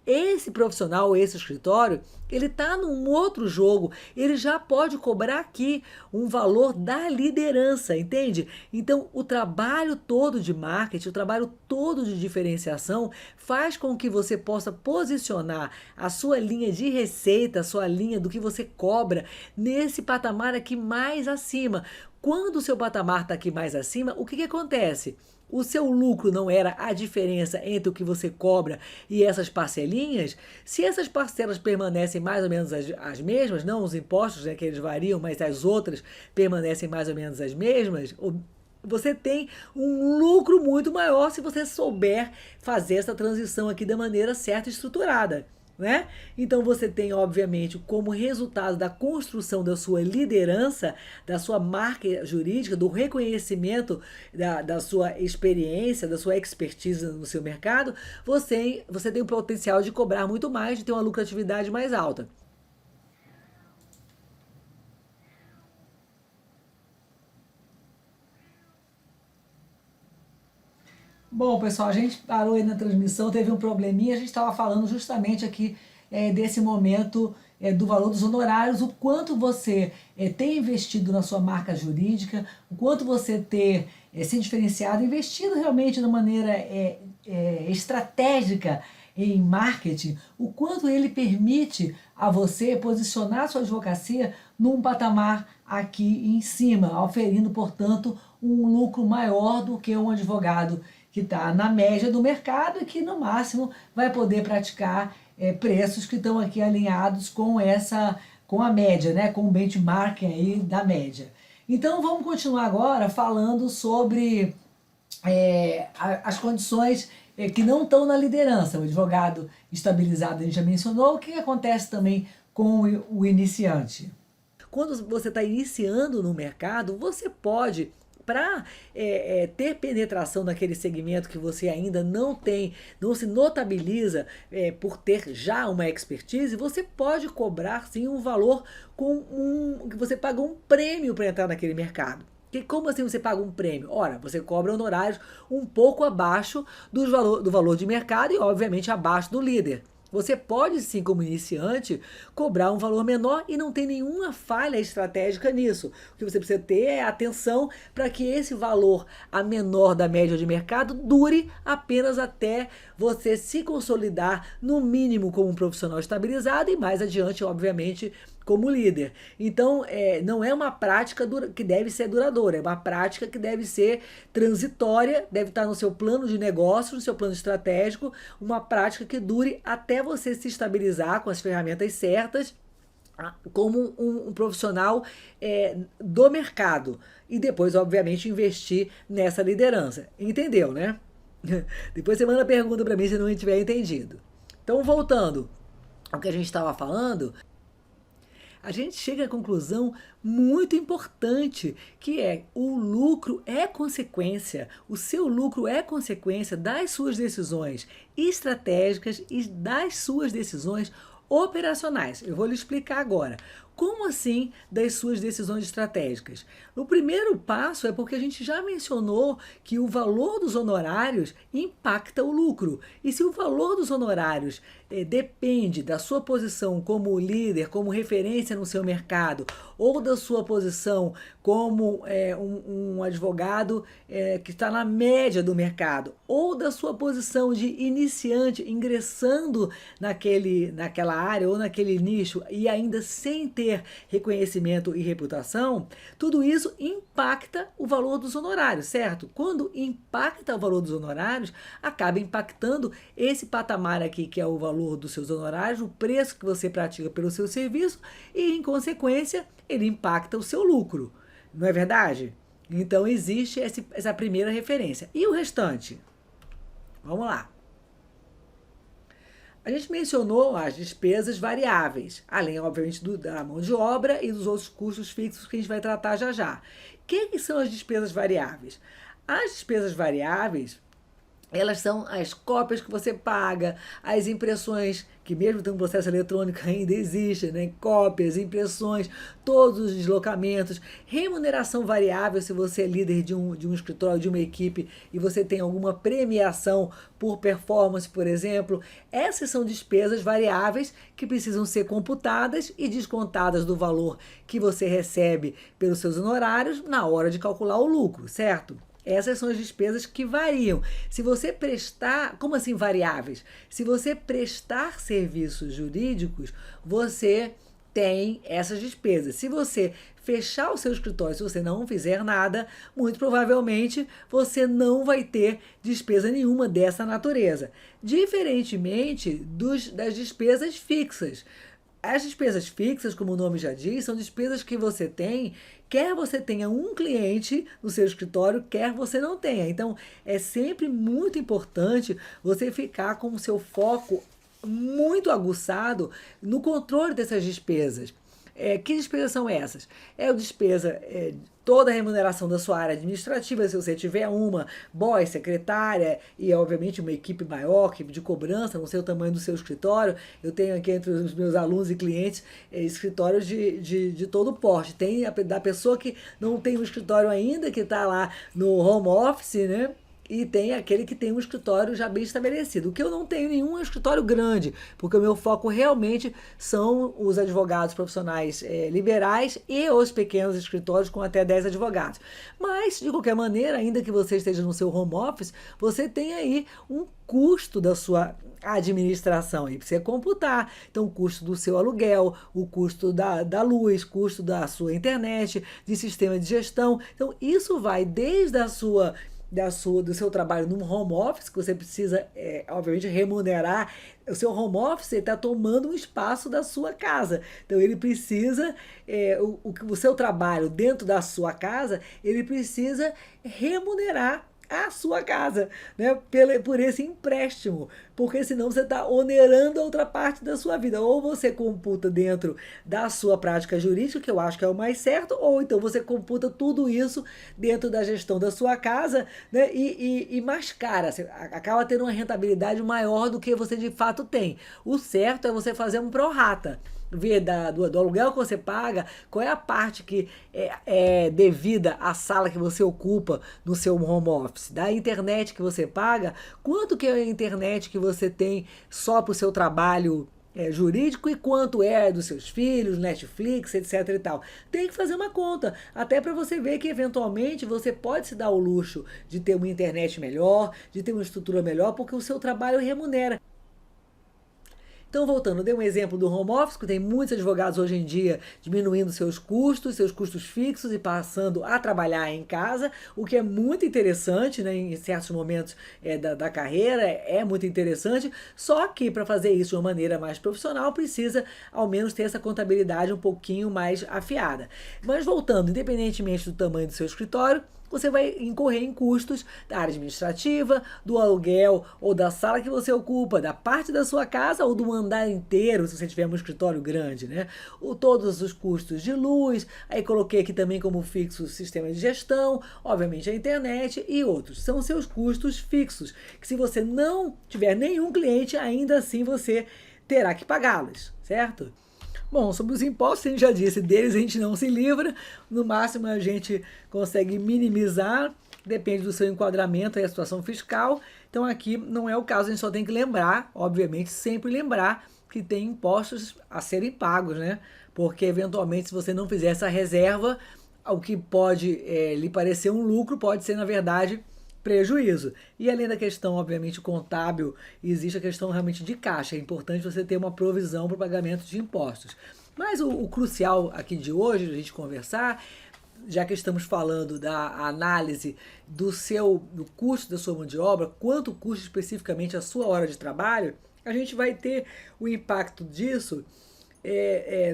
[SPEAKER 15] esse profissional, esse escritório, ele está num outro jogo, ele já pode cobrar aqui um valor da liderança, entende? Então, o trabalho todo de marketing, o trabalho todo de diferenciação faz com que você possa posicionar a sua linha de receita, a sua linha do que você cobra nesse patamar aqui mais acima. Quando o seu patamar está aqui mais acima, o que acontece? O seu lucro não era a diferença entre o que você cobra e essas parcelinhas. Se essas parcelas permanecem mais ou menos as mesmas, não os impostos, né, que eles variam, mas as outras permanecem mais ou menos as mesmas, você tem um lucro muito maior se você souber fazer essa transição aqui da maneira certa e estruturada. Né? Então você tem, obviamente, como resultado da construção da sua liderança, da sua marca jurídica, do reconhecimento da sua experiência, da sua expertise no seu mercado, você tem o potencial de cobrar muito mais, de ter uma lucratividade mais alta. Bom, pessoal, a gente parou aí na transmissão, teve um probleminha, a gente estava falando justamente aqui desse momento do valor dos honorários, o quanto você tem investido na sua marca jurídica, o quanto você ter se diferenciado, investido realmente de maneira estratégica em marketing, o quanto ele permite a você posicionar a sua advocacia num patamar aqui em cima, oferindo, portanto, um lucro maior do que um advogado que está na média do mercado e que no máximo vai poder praticar preços que estão aqui alinhados com a média, né, com o benchmarking aí da média. Então vamos continuar agora falando sobre as condições que não estão na liderança. O advogado estabilizado a gente já mencionou. O que acontece também com o iniciante? Quando você está iniciando no mercado, você pode, para ter penetração naquele segmento que você ainda não tem, não se notabiliza por ter já uma expertise, você pode cobrar sim um valor que você paga um prêmio para entrar naquele mercado. Como assim você paga um prêmio? Ora, você cobra honorários um pouco abaixo do valor de mercado e obviamente abaixo do líder. Você pode sim, como iniciante, cobrar um valor menor e não tem nenhuma falha estratégica nisso. O que você precisa ter é atenção para que esse valor a menor da média de mercado dure apenas até você se consolidar no mínimo como um profissional estabilizado e mais adiante, obviamente, como líder. Então, não é uma prática que deve ser duradoura, é uma prática que deve ser transitória, deve estar no seu plano de negócio, no seu plano estratégico, uma prática que dure até você se estabilizar com as ferramentas certas, como um profissional do mercado. E depois, obviamente, investir nessa liderança. Entendeu, né? Depois você manda pergunta para mim se não tiver entendido. Então, voltando ao que a gente estava falando, a gente chega à conclusão muito importante, que o lucro é consequência, o seu lucro é consequência das suas decisões estratégicas e das suas decisões operacionais. Eu vou lhe explicar agora. Como assim das suas decisões estratégicas? O primeiro passo é porque a gente já mencionou que o valor dos honorários impacta o lucro. E se o valor dos honorários depende da sua posição como líder, como referência no seu mercado, ou da sua posição como um advogado que está na média do mercado, ou da sua posição de iniciante ingressando naquela área ou naquele nicho e ainda sem ter reconhecimento e reputação, tudo isso impacta o valor dos honorários, certo? Quando impacta o valor dos honorários, acaba impactando esse patamar aqui, que é o valor dos seus honorários, o preço que você pratica pelo seu serviço e, em consequência, ele impacta o seu lucro. Não é verdade? Então, existe essa primeira referência. E o restante? Vamos lá. A gente mencionou as despesas variáveis, além, obviamente, da mão de obra e dos outros custos fixos que a gente vai tratar já já. O que são as despesas variáveis? As despesas variáveis, Elas são as cópias que você paga, as impressões, que mesmo tendo um processo eletrônico ainda existem, né? Cópias, impressões, todos os deslocamentos, remuneração variável se você é líder de um escritório, de uma equipe e você tem alguma premiação por performance, por exemplo. Essas são despesas variáveis que precisam ser computadas e descontadas do valor que você recebe pelos seus honorários na hora de calcular o lucro, certo? Essas são as despesas que variam. Se você prestar, como assim variáveis? Se você prestar serviços jurídicos, você tem essas despesas. Se você fechar o seu escritório, se você não fizer nada, muito provavelmente você não vai ter despesa nenhuma dessa natureza. Diferentemente das despesas fixas. As despesas fixas, como o nome já diz, são despesas que você tem, quer você tenha um cliente no seu escritório, quer você não tenha. Então, é sempre muito importante você ficar com o seu foco muito aguçado no controle dessas despesas. Que despesas são essas? É a despesa, toda a remuneração da sua área administrativa, se você tiver uma, boss, secretária e, obviamente, uma equipe maior, equipe de cobrança, não sei o tamanho do seu escritório. Eu tenho aqui entre os meus alunos e clientes escritórios de todo porte. Tem da pessoa que não tem um escritório ainda, que está lá no home office, né? E tem aquele que tem um escritório já bem estabelecido. O que eu não tenho nenhum é um escritório grande, porque o meu foco realmente são os advogados profissionais liberais e os pequenos escritórios com até 10 advogados. Mas, de qualquer maneira, ainda que você esteja no seu home office, você tem aí um custo da sua administração e precisa computar. Então, o custo do seu aluguel, o custo da luz, custo da sua internet, de sistema de gestão. Então, isso vai desde do seu trabalho num home office, que você precisa, obviamente, remunerar. O seu home office está tomando um espaço da sua casa. Então, ele precisa, o seu trabalho dentro da sua casa, ele precisa remunerar a sua casa, né? Por esse empréstimo, porque senão você está onerando a outra parte da sua vida. Ou você computa dentro da sua prática jurídica, que eu acho que é o mais certo, ou então você computa tudo isso dentro da gestão da sua casa, né? E mascara, você acaba tendo uma rentabilidade maior do que você de fato tem. O certo é você fazer um prorata, ver do aluguel que você paga, qual é a parte que é devida à sala que você ocupa no seu home office, da internet que você paga, quanto que é a internet que você tem só para o seu trabalho jurídico e quanto é dos seus filhos, Netflix, etc e tal. Tem que fazer uma conta, até para você ver que eventualmente você pode se dar o luxo de ter uma internet melhor, de ter uma estrutura melhor, porque o seu trabalho remunera. Então, voltando, eu dei um exemplo do home office, que tem muitos advogados hoje em dia diminuindo seus custos fixos e passando a trabalhar em casa, o que é muito interessante, né, em certos momentos da carreira, é muito interessante, só que para fazer isso de uma maneira mais profissional, precisa ao menos ter essa contabilidade um pouquinho mais afiada. Mas voltando, independentemente do tamanho do seu escritório, você vai incorrer em custos da área administrativa, do aluguel ou da sala que você ocupa, da parte da sua casa ou do andar inteiro, se você tiver um escritório grande, né? Todos os custos de luz, aí coloquei aqui também como fixo o sistema de gestão, obviamente a internet e outros. São seus custos fixos, que se você não tiver nenhum cliente, ainda assim você terá que pagá-los, certo? Bom, sobre os impostos, a gente já disse, deles a gente não se livra, no máximo a gente consegue minimizar, depende do seu enquadramento e a situação fiscal. Então aqui não é o caso, a gente só tem que lembrar, obviamente, sempre lembrar que tem impostos a serem pagos, né? Porque eventualmente se você não fizer essa reserva, o que pode lhe parecer um lucro pode ser, na verdade, prejuízo. E além da questão, obviamente, contábil, existe a questão realmente de caixa. É importante você ter uma provisão para o pagamento de impostos. Mas o crucial aqui de hoje, a gente conversar, já que estamos falando da análise do custo da sua mão de obra, quanto custa especificamente a sua hora de trabalho, a gente vai ter o impacto disso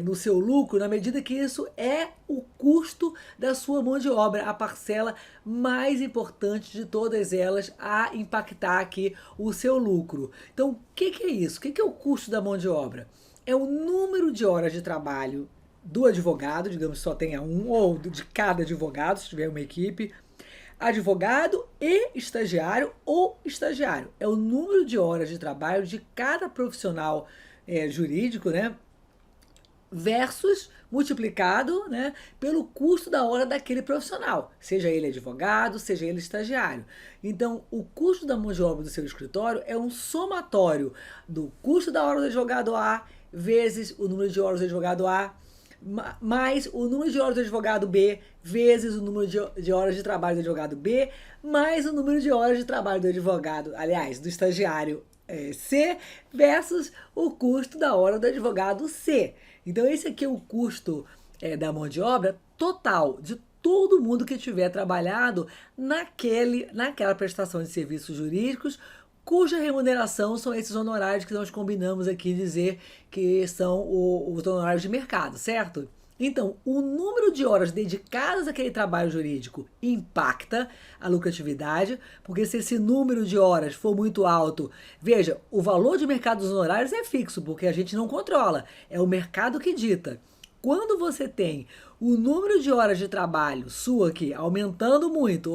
[SPEAKER 15] no seu lucro, na medida que isso é o custo da sua mão de obra, a parcela mais importante de todas elas a impactar aqui o seu lucro. Então, o que é isso? O que é o custo da mão de obra? É o número de horas de trabalho do advogado, digamos que só tenha um, ou de cada advogado, se tiver uma equipe, advogado e estagiário ou estagiário. É o número de horas de trabalho de cada profissional jurídico, né? Versus multiplicado, né, pelo custo da hora daquele profissional, seja ele advogado, seja ele estagiário. Então, o custo da mão de obra do seu escritório é um somatório do custo da hora do advogado A vezes o número de horas do advogado A, mais o número de horas do advogado B, vezes o número de horas de trabalho do advogado B, mais o número de horas de trabalho do advogado, aliás, do estagiário C, versus o custo da hora do advogado C. Então, esse aqui é o custo da mão de obra total de todo mundo que tiver trabalhado naquela prestação de serviços jurídicos, cuja remuneração são esses honorários que nós combinamos aqui dizer que são os honorários de mercado, certo? Então, o número de horas dedicadas àquele trabalho jurídico impacta a lucratividade, porque se esse número de horas for muito alto, veja, o valor de mercado dos honorários é fixo, porque a gente não controla, é o mercado que dita. Quando você tem o número de horas de trabalho sua aqui aumentando muito,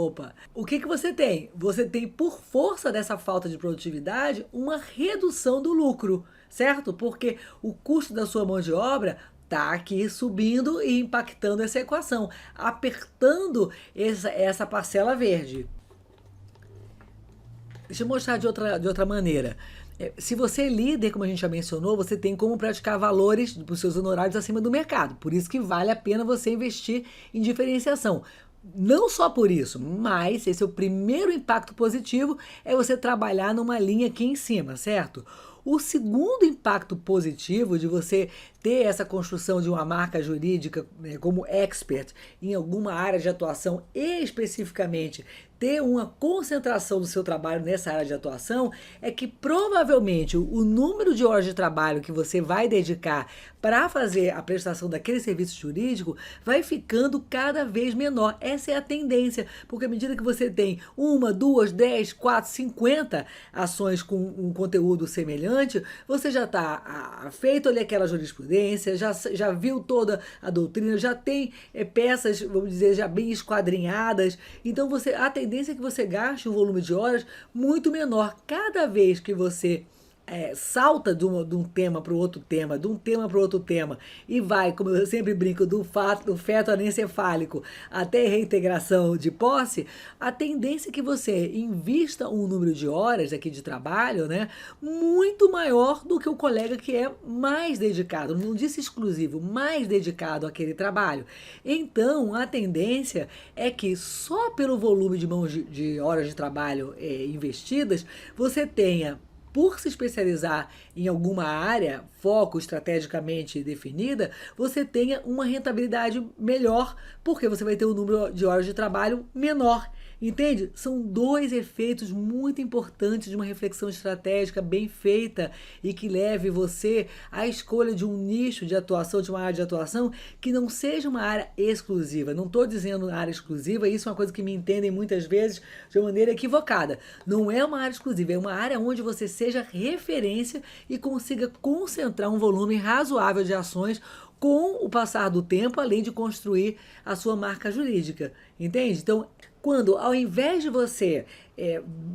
[SPEAKER 15] o que você tem? Você tem, por força dessa falta de produtividade, uma redução do lucro, certo? Porque o custo da sua mão de obra está aqui subindo e impactando essa equação, apertando essa parcela verde. Deixa eu mostrar de outra maneira. Se você é líder, como a gente já mencionou, você tem como praticar valores para os seus honorários acima do mercado. Por isso que vale a pena você investir em diferenciação. Não só por isso, mas esse é o primeiro impacto positivo, é você trabalhar numa linha aqui em cima, certo? O segundo impacto positivo de você ter essa construção de uma marca jurídica como expert em alguma área de atuação e especificamente ter uma concentração do seu trabalho nessa área de atuação é que provavelmente o número de horas de trabalho que você vai dedicar para fazer a prestação daquele serviço jurídico vai ficando cada vez menor. Essa é a tendência, porque à medida que você tem 1, 2, 10, 4, 50 ações com um conteúdo semelhante, você já está feito ali aquela jurisprudência, já viu toda a doutrina, já tem peças, vamos dizer, já bem esquadrinhadas. Então, a tendência é que você gaste um volume de horas muito menor. Cada vez que você salta de um tema para o outro tema, de um tema para o outro tema, e vai, como eu sempre brinco, do feto anencefálico até reintegração de posse, a tendência é que você invista um número de horas aqui de trabalho, né, muito maior do que o colega que é mais dedicado, não disse exclusivo, mais dedicado àquele trabalho. Então, a tendência é que só pelo volume de horas de trabalho investidas, você tenha, por se especializar em alguma área, foco estrategicamente definida, você tenha uma rentabilidade melhor, porque você vai ter um número de horas de trabalho menor. Entende? São dois efeitos muito importantes de uma reflexão estratégica bem feita e que leve você à escolha de um nicho de atuação, de uma área de atuação que não seja uma área exclusiva. Não estou dizendo área exclusiva, isso é uma coisa que me entendem muitas vezes de uma maneira equivocada. Não é uma área exclusiva, é uma área onde você seja referência e consiga concentrar um volume razoável de ações com o passar do tempo, além de construir a sua marca jurídica. Entende? Então, quando ao invés de você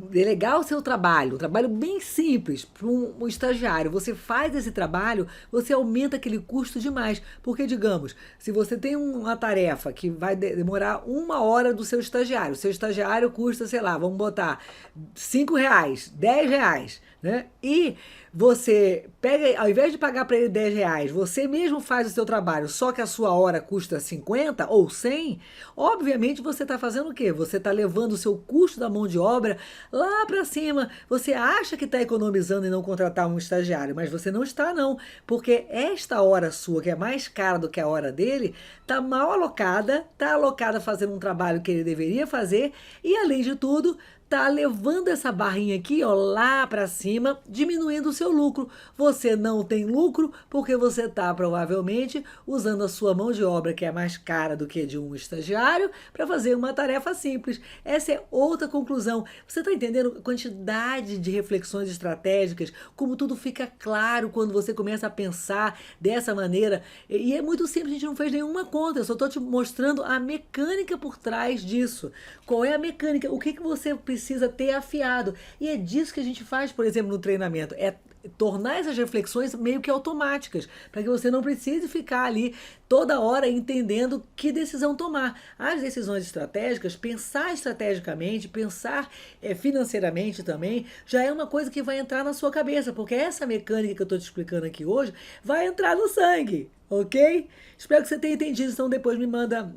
[SPEAKER 15] delegar o seu trabalho, um trabalho bem simples para um estagiário, você faz esse trabalho, você aumenta aquele custo demais. Porque, digamos, se você tem uma tarefa que vai demorar 1 hora do seu estagiário, o seu estagiário custa, sei lá, vamos botar R$5, R$10, né? E você pega, ao invés de pagar para ele R$10, você mesmo faz o seu trabalho, só que a sua hora custa 50 ou 100, obviamente você está fazendo o quê? Você está levando o seu custo da mão de obra lá para cima. Você acha que está economizando em não contratar um estagiário, mas você não está, não, porque esta hora sua, que é mais cara do que a hora dele, está mal alocada, está alocada fazendo um trabalho que ele deveria fazer e, além de tudo, está levando essa barrinha aqui, ó, lá para cima, diminuindo o seu lucro. Você não tem lucro porque você está provavelmente usando a sua mão de obra, que é mais cara do que de um estagiário, para fazer uma tarefa simples. Essa é outra conclusão. Você está entendendo a quantidade de reflexões estratégicas, como tudo fica claro quando você começa a pensar dessa maneira? E é muito simples, a gente não fez nenhuma conta, eu só estou te mostrando a mecânica por trás disso. Qual é a mecânica? O que você precisa ter afiado? E é disso que a gente faz, por exemplo, no treinamento. É tornar essas reflexões meio que automáticas, para que você não precise ficar ali toda hora entendendo que decisão tomar. As decisões estratégicas, pensar estrategicamente, pensar financeiramente também, já é uma coisa que vai entrar na sua cabeça, porque essa mecânica que eu estou te explicando aqui hoje vai entrar no sangue, ok? Espero que você tenha entendido, então depois me manda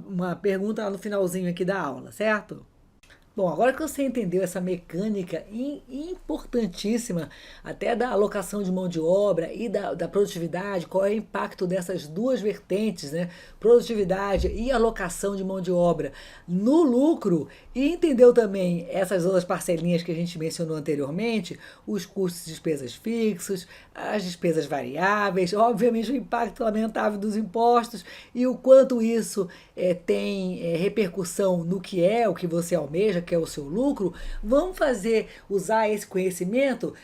[SPEAKER 15] uma pergunta lá no finalzinho aqui da aula, certo? Bom, agora que você entendeu essa mecânica importantíssima, até da alocação de mão de obra e da produtividade, qual é o impacto dessas duas vertentes, né? Produtividade e alocação de mão de obra no lucro, e entendeu também essas outras parcelinhas que a gente mencionou anteriormente, os custos e despesas fixos, as despesas variáveis, obviamente o impacto lamentável dos impostos e o quanto isso tem repercussão no que é o que você almeja, que é o seu lucro. Vamos usar esse conhecimento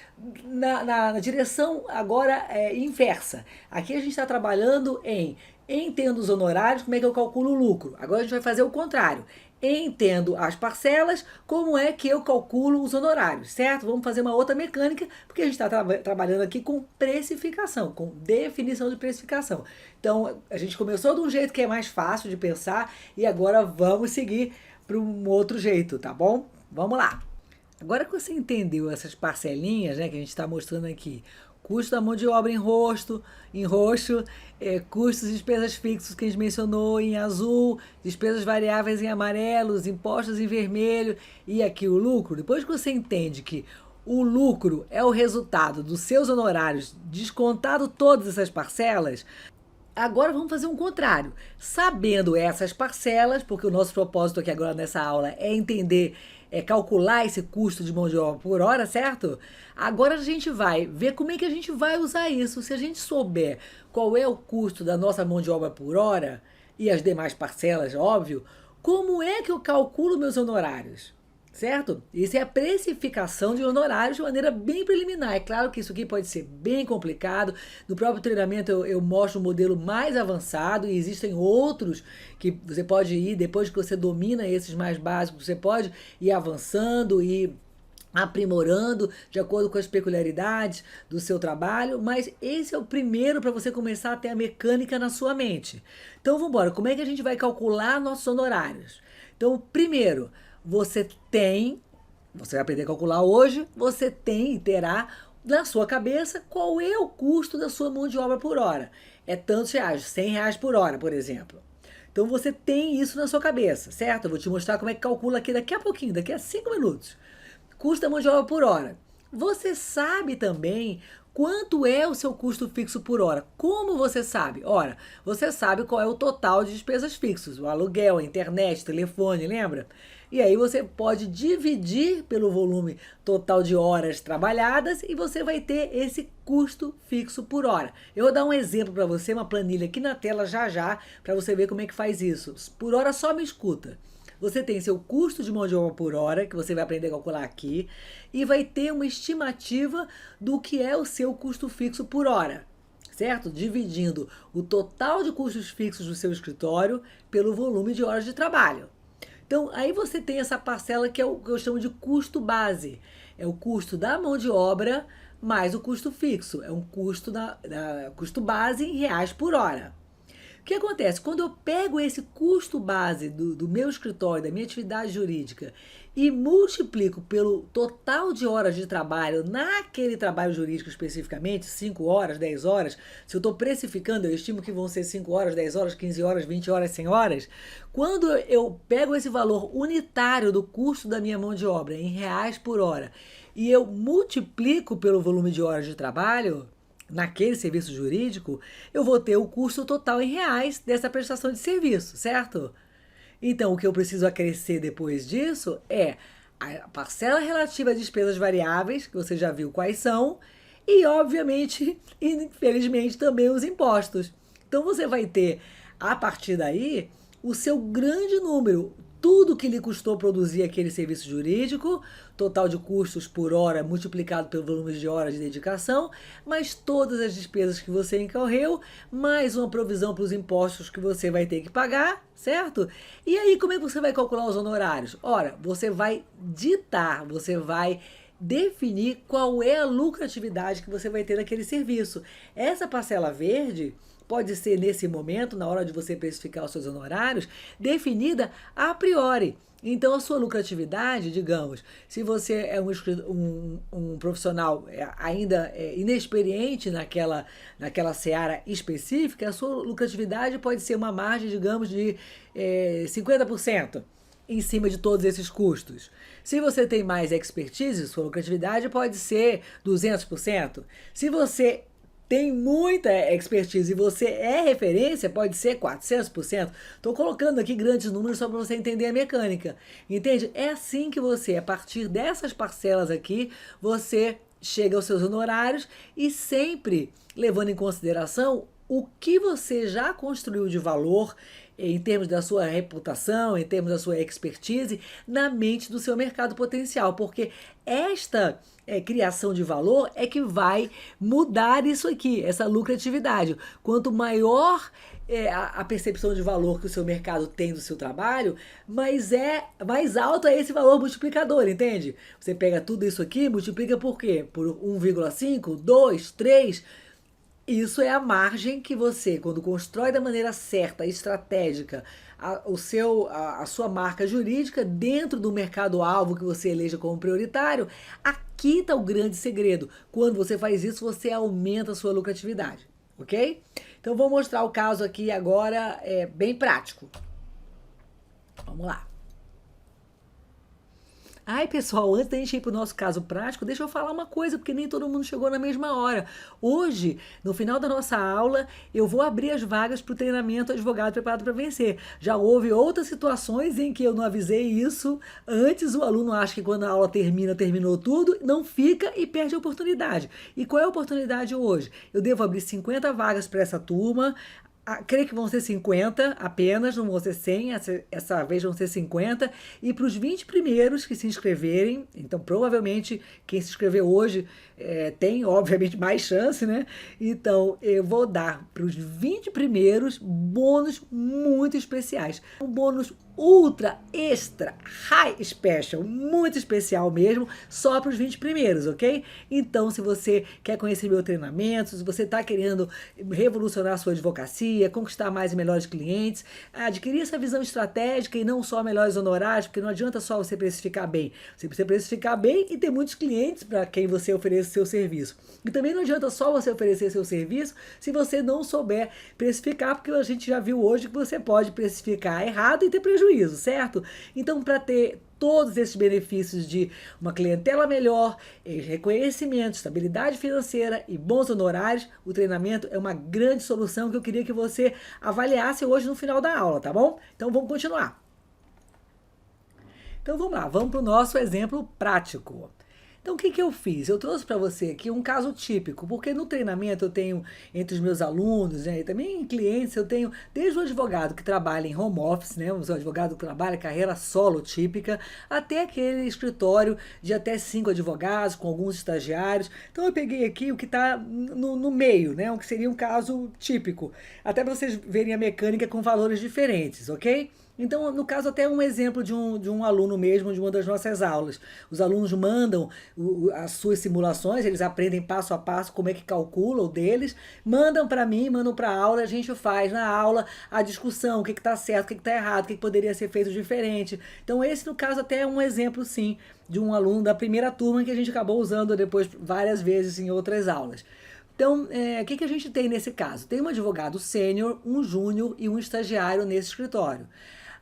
[SPEAKER 15] na direção agora inversa. Aqui a gente está trabalhando entendo os honorários, como é que eu calculo o lucro. Agora a gente vai fazer o contrário. Entendo as parcelas, como é que eu calculo os honorários, certo? Vamos fazer uma outra mecânica, porque a gente está trabalhando aqui com precificação, com definição de precificação. Então, a gente começou de um jeito que é mais fácil de pensar e agora vamos seguir para um outro jeito, tá bom? Vamos lá. Agora que você entendeu essas parcelinhas, né, que a gente está mostrando aqui, custo da mão de obra em roxo, custos e despesas fixos que a gente mencionou em azul, despesas variáveis em amarelo, os impostos em vermelho e aqui o lucro. Depois que você entende que o lucro é o resultado dos seus honorários, descontado todas essas parcelas, agora vamos fazer um contrário. Sabendo essas parcelas, porque o nosso propósito aqui agora nessa aula é entender, calcular esse custo de mão de obra por hora, certo? Agora a gente vai ver como é que a gente vai usar isso. Se a gente souber qual é o custo da nossa mão de obra por hora e as demais parcelas, óbvio, como é que eu calculo meus honorários? Certo? Isso é a precificação de honorários de maneira bem preliminar. É claro que isso aqui pode ser bem complicado. No próprio treinamento eu mostro um modelo mais avançado e existem outros que você pode ir, depois que você domina esses mais básicos, você pode ir avançando e aprimorando de acordo com as peculiaridades do seu trabalho, mas esse é o primeiro para você começar a ter a mecânica na sua mente. Então vamos embora. Como é que a gente vai calcular nossos honorários? Então, primeiro, você vai aprender a calcular hoje, você tem e terá na sua cabeça qual é o custo da sua mão de obra por hora. É tantos reais, R$100 por hora, por exemplo. Então você tem isso na sua cabeça, certo? Eu vou te mostrar como é que calcula aqui daqui a pouquinho, daqui a 5 minutos. Custo da mão de obra por hora. Você sabe também quanto é o seu custo fixo por hora. Como você sabe? Ora, você sabe qual é o total de despesas fixas, o aluguel, a internet, telefone, lembra? E aí você pode dividir pelo volume total de horas trabalhadas e você vai ter esse custo fixo por hora. Eu vou dar um exemplo para você, uma planilha aqui na tela já, para você ver como é que faz isso. Por hora só me escuta. Você tem seu custo de mão de obra por hora, que você vai aprender a calcular aqui, e vai ter uma estimativa do que é o seu custo fixo por hora, certo? Dividindo o total de custos fixos do seu escritório pelo volume de horas de trabalho. Então, aí você tem essa parcela que é o que eu chamo de custo base. É o custo da mão de obra mais o custo fixo. É um custo custo base em reais por hora. O que acontece? Quando eu pego esse custo base do meu escritório, da minha atividade jurídica, e multiplico pelo total de horas de trabalho naquele trabalho jurídico especificamente, 5 horas, 10 horas, se eu estou precificando, eu estimo que vão ser 5 horas, 10 horas, 15 horas, 20 horas, 100 horas, quando eu pego esse valor unitário do custo da minha mão de obra em reais por hora e eu multiplico pelo volume de horas de trabalho naquele serviço jurídico, eu vou ter o custo total em reais dessa prestação de serviço, certo? Então, o que eu preciso acrescer depois disso é a parcela relativa a despesas variáveis, que você já viu quais são, e, obviamente, infelizmente, também os impostos. Então, você vai ter, a partir daí, o seu grande número, tudo que lhe custou produzir aquele serviço jurídico, total de custos por hora multiplicado pelo volume de horas de dedicação, mais todas as despesas que você incorreu, mais uma provisão para os impostos que você vai ter que pagar, certo? E aí, como é que você vai calcular os honorários? Ora, você vai ditar, você vai definir qual é a lucratividade que você vai ter naquele serviço. Essa parcela verde pode ser, nesse momento, na hora de você precificar os seus honorários, definida a priori. Então, a sua lucratividade, digamos, se você é um profissional ainda inexperiente naquela seara específica, a sua lucratividade pode ser uma margem, digamos, de 50%. Em cima de todos esses custos. Se você tem mais expertise, sua lucratividade pode ser 200%. Se você tem muita expertise e você é referência, pode ser 400%. Estou colocando aqui grandes números só para você entender a mecânica. Entende? É assim que você, a partir dessas parcelas aqui, você chega aos seus honorários e sempre levando em consideração o que você já construiu de valor em termos da sua reputação, em termos da sua expertise, na mente do seu mercado potencial, porque esta criação de valor é que vai mudar isso aqui, essa lucratividade. Quanto maior a percepção de valor que o seu mercado tem do seu trabalho, mais alto é esse valor multiplicador, entende? Você pega tudo isso aqui, multiplica por quê? Por 1,5, 2, 3... Isso é a margem que você, quando constrói da maneira certa, estratégica, a sua marca jurídica dentro do mercado-alvo que você eleja como prioritário, aqui está o grande segredo. Quando você faz isso, você aumenta a sua lucratividade, ok? Então, vou mostrar o caso aqui agora, bem prático. Vamos lá. Ai, pessoal, antes da gente ir para o nosso caso prático, deixa eu falar uma coisa, porque nem todo mundo chegou na mesma hora. Hoje, no final da nossa aula, eu vou abrir as vagas para o treinamento Advogado Preparado para Vencer. Já houve outras situações em que eu não avisei isso antes, o aluno acha que quando a aula terminou tudo, não fica e perde a oportunidade. E qual é a oportunidade hoje? Eu devo abrir 50 vagas para essa turma. Creio que vão ser 50 apenas, não vão ser 100, essa vez vão ser 50. E para os 20 primeiros que se inscreverem, então provavelmente quem se inscreveu hoje tem, obviamente, mais chance, né? Então eu vou dar para os 20 primeiros bônus muito especiais. Um bônus ultra, extra, high special, muito especial mesmo, só para os 20 primeiros, ok? Então, se você quer conhecer meu treinamento, se você está querendo revolucionar a sua advocacia, conquistar mais e melhores clientes, adquirir essa visão estratégica e não só melhores honorários, porque não adianta só você precificar bem. Você precisa precificar bem e ter muitos clientes para quem você oferece seu serviço. E também não adianta só você oferecer seu serviço se você não souber precificar, porque a gente já viu hoje que você pode precificar errado e ter prejuízo, certo? Então, para ter todos esses benefícios de uma clientela melhor, reconhecimento, estabilidade financeira e bons honorários, o treinamento é uma grande solução que eu queria que você avaliasse hoje no final da aula, tá bom? Então, vamos continuar. Então, vamos lá, vamos para o nosso exemplo prático. Então, o que eu fiz? Eu trouxe para você aqui um caso típico, porque no treinamento eu tenho, entre os meus alunos, né, e também clientes, eu tenho desde o advogado que trabalha em home office, né, o advogado que trabalha carreira solo típica, até aquele escritório de até 5 advogados, com alguns estagiários. Então, eu peguei aqui o que está no meio, né, o que seria um caso típico, até para vocês verem a mecânica com valores diferentes, ok? Então, no caso, até um exemplo de um aluno mesmo, de uma das nossas aulas. Os alunos mandam as suas simulações, eles aprendem passo a passo como é que calcula o deles, mandam para mim, mandam para a aula, a gente faz na aula a discussão, o que está certo, o que está errado, o que poderia ser feito diferente. Então, esse, no caso, até é um exemplo, sim, de um aluno da primeira turma que a gente acabou usando depois várias vezes em outras aulas. Então, o que a gente tem nesse caso? Tem um advogado sênior, um júnior e um estagiário nesse escritório.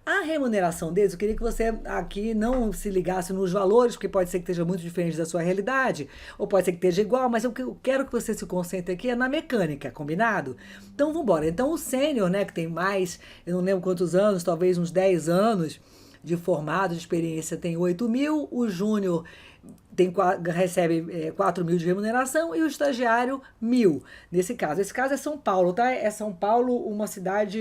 [SPEAKER 15] A remuneração deles, eu queria que você aqui não se ligasse nos valores, porque pode ser que esteja muito diferente da sua realidade, ou pode ser que esteja igual, mas o que eu quero que você se concentre aqui é na mecânica, combinado? Então, vamos embora. Então, o sênior, né, que tem mais, eu não lembro quantos anos, talvez uns 10 anos, de formado, de experiência, tem 8 mil, o júnior recebe 4 mil de remuneração e o estagiário 1.000. Nesse caso, esse caso é São Paulo, tá? É São Paulo, uma cidade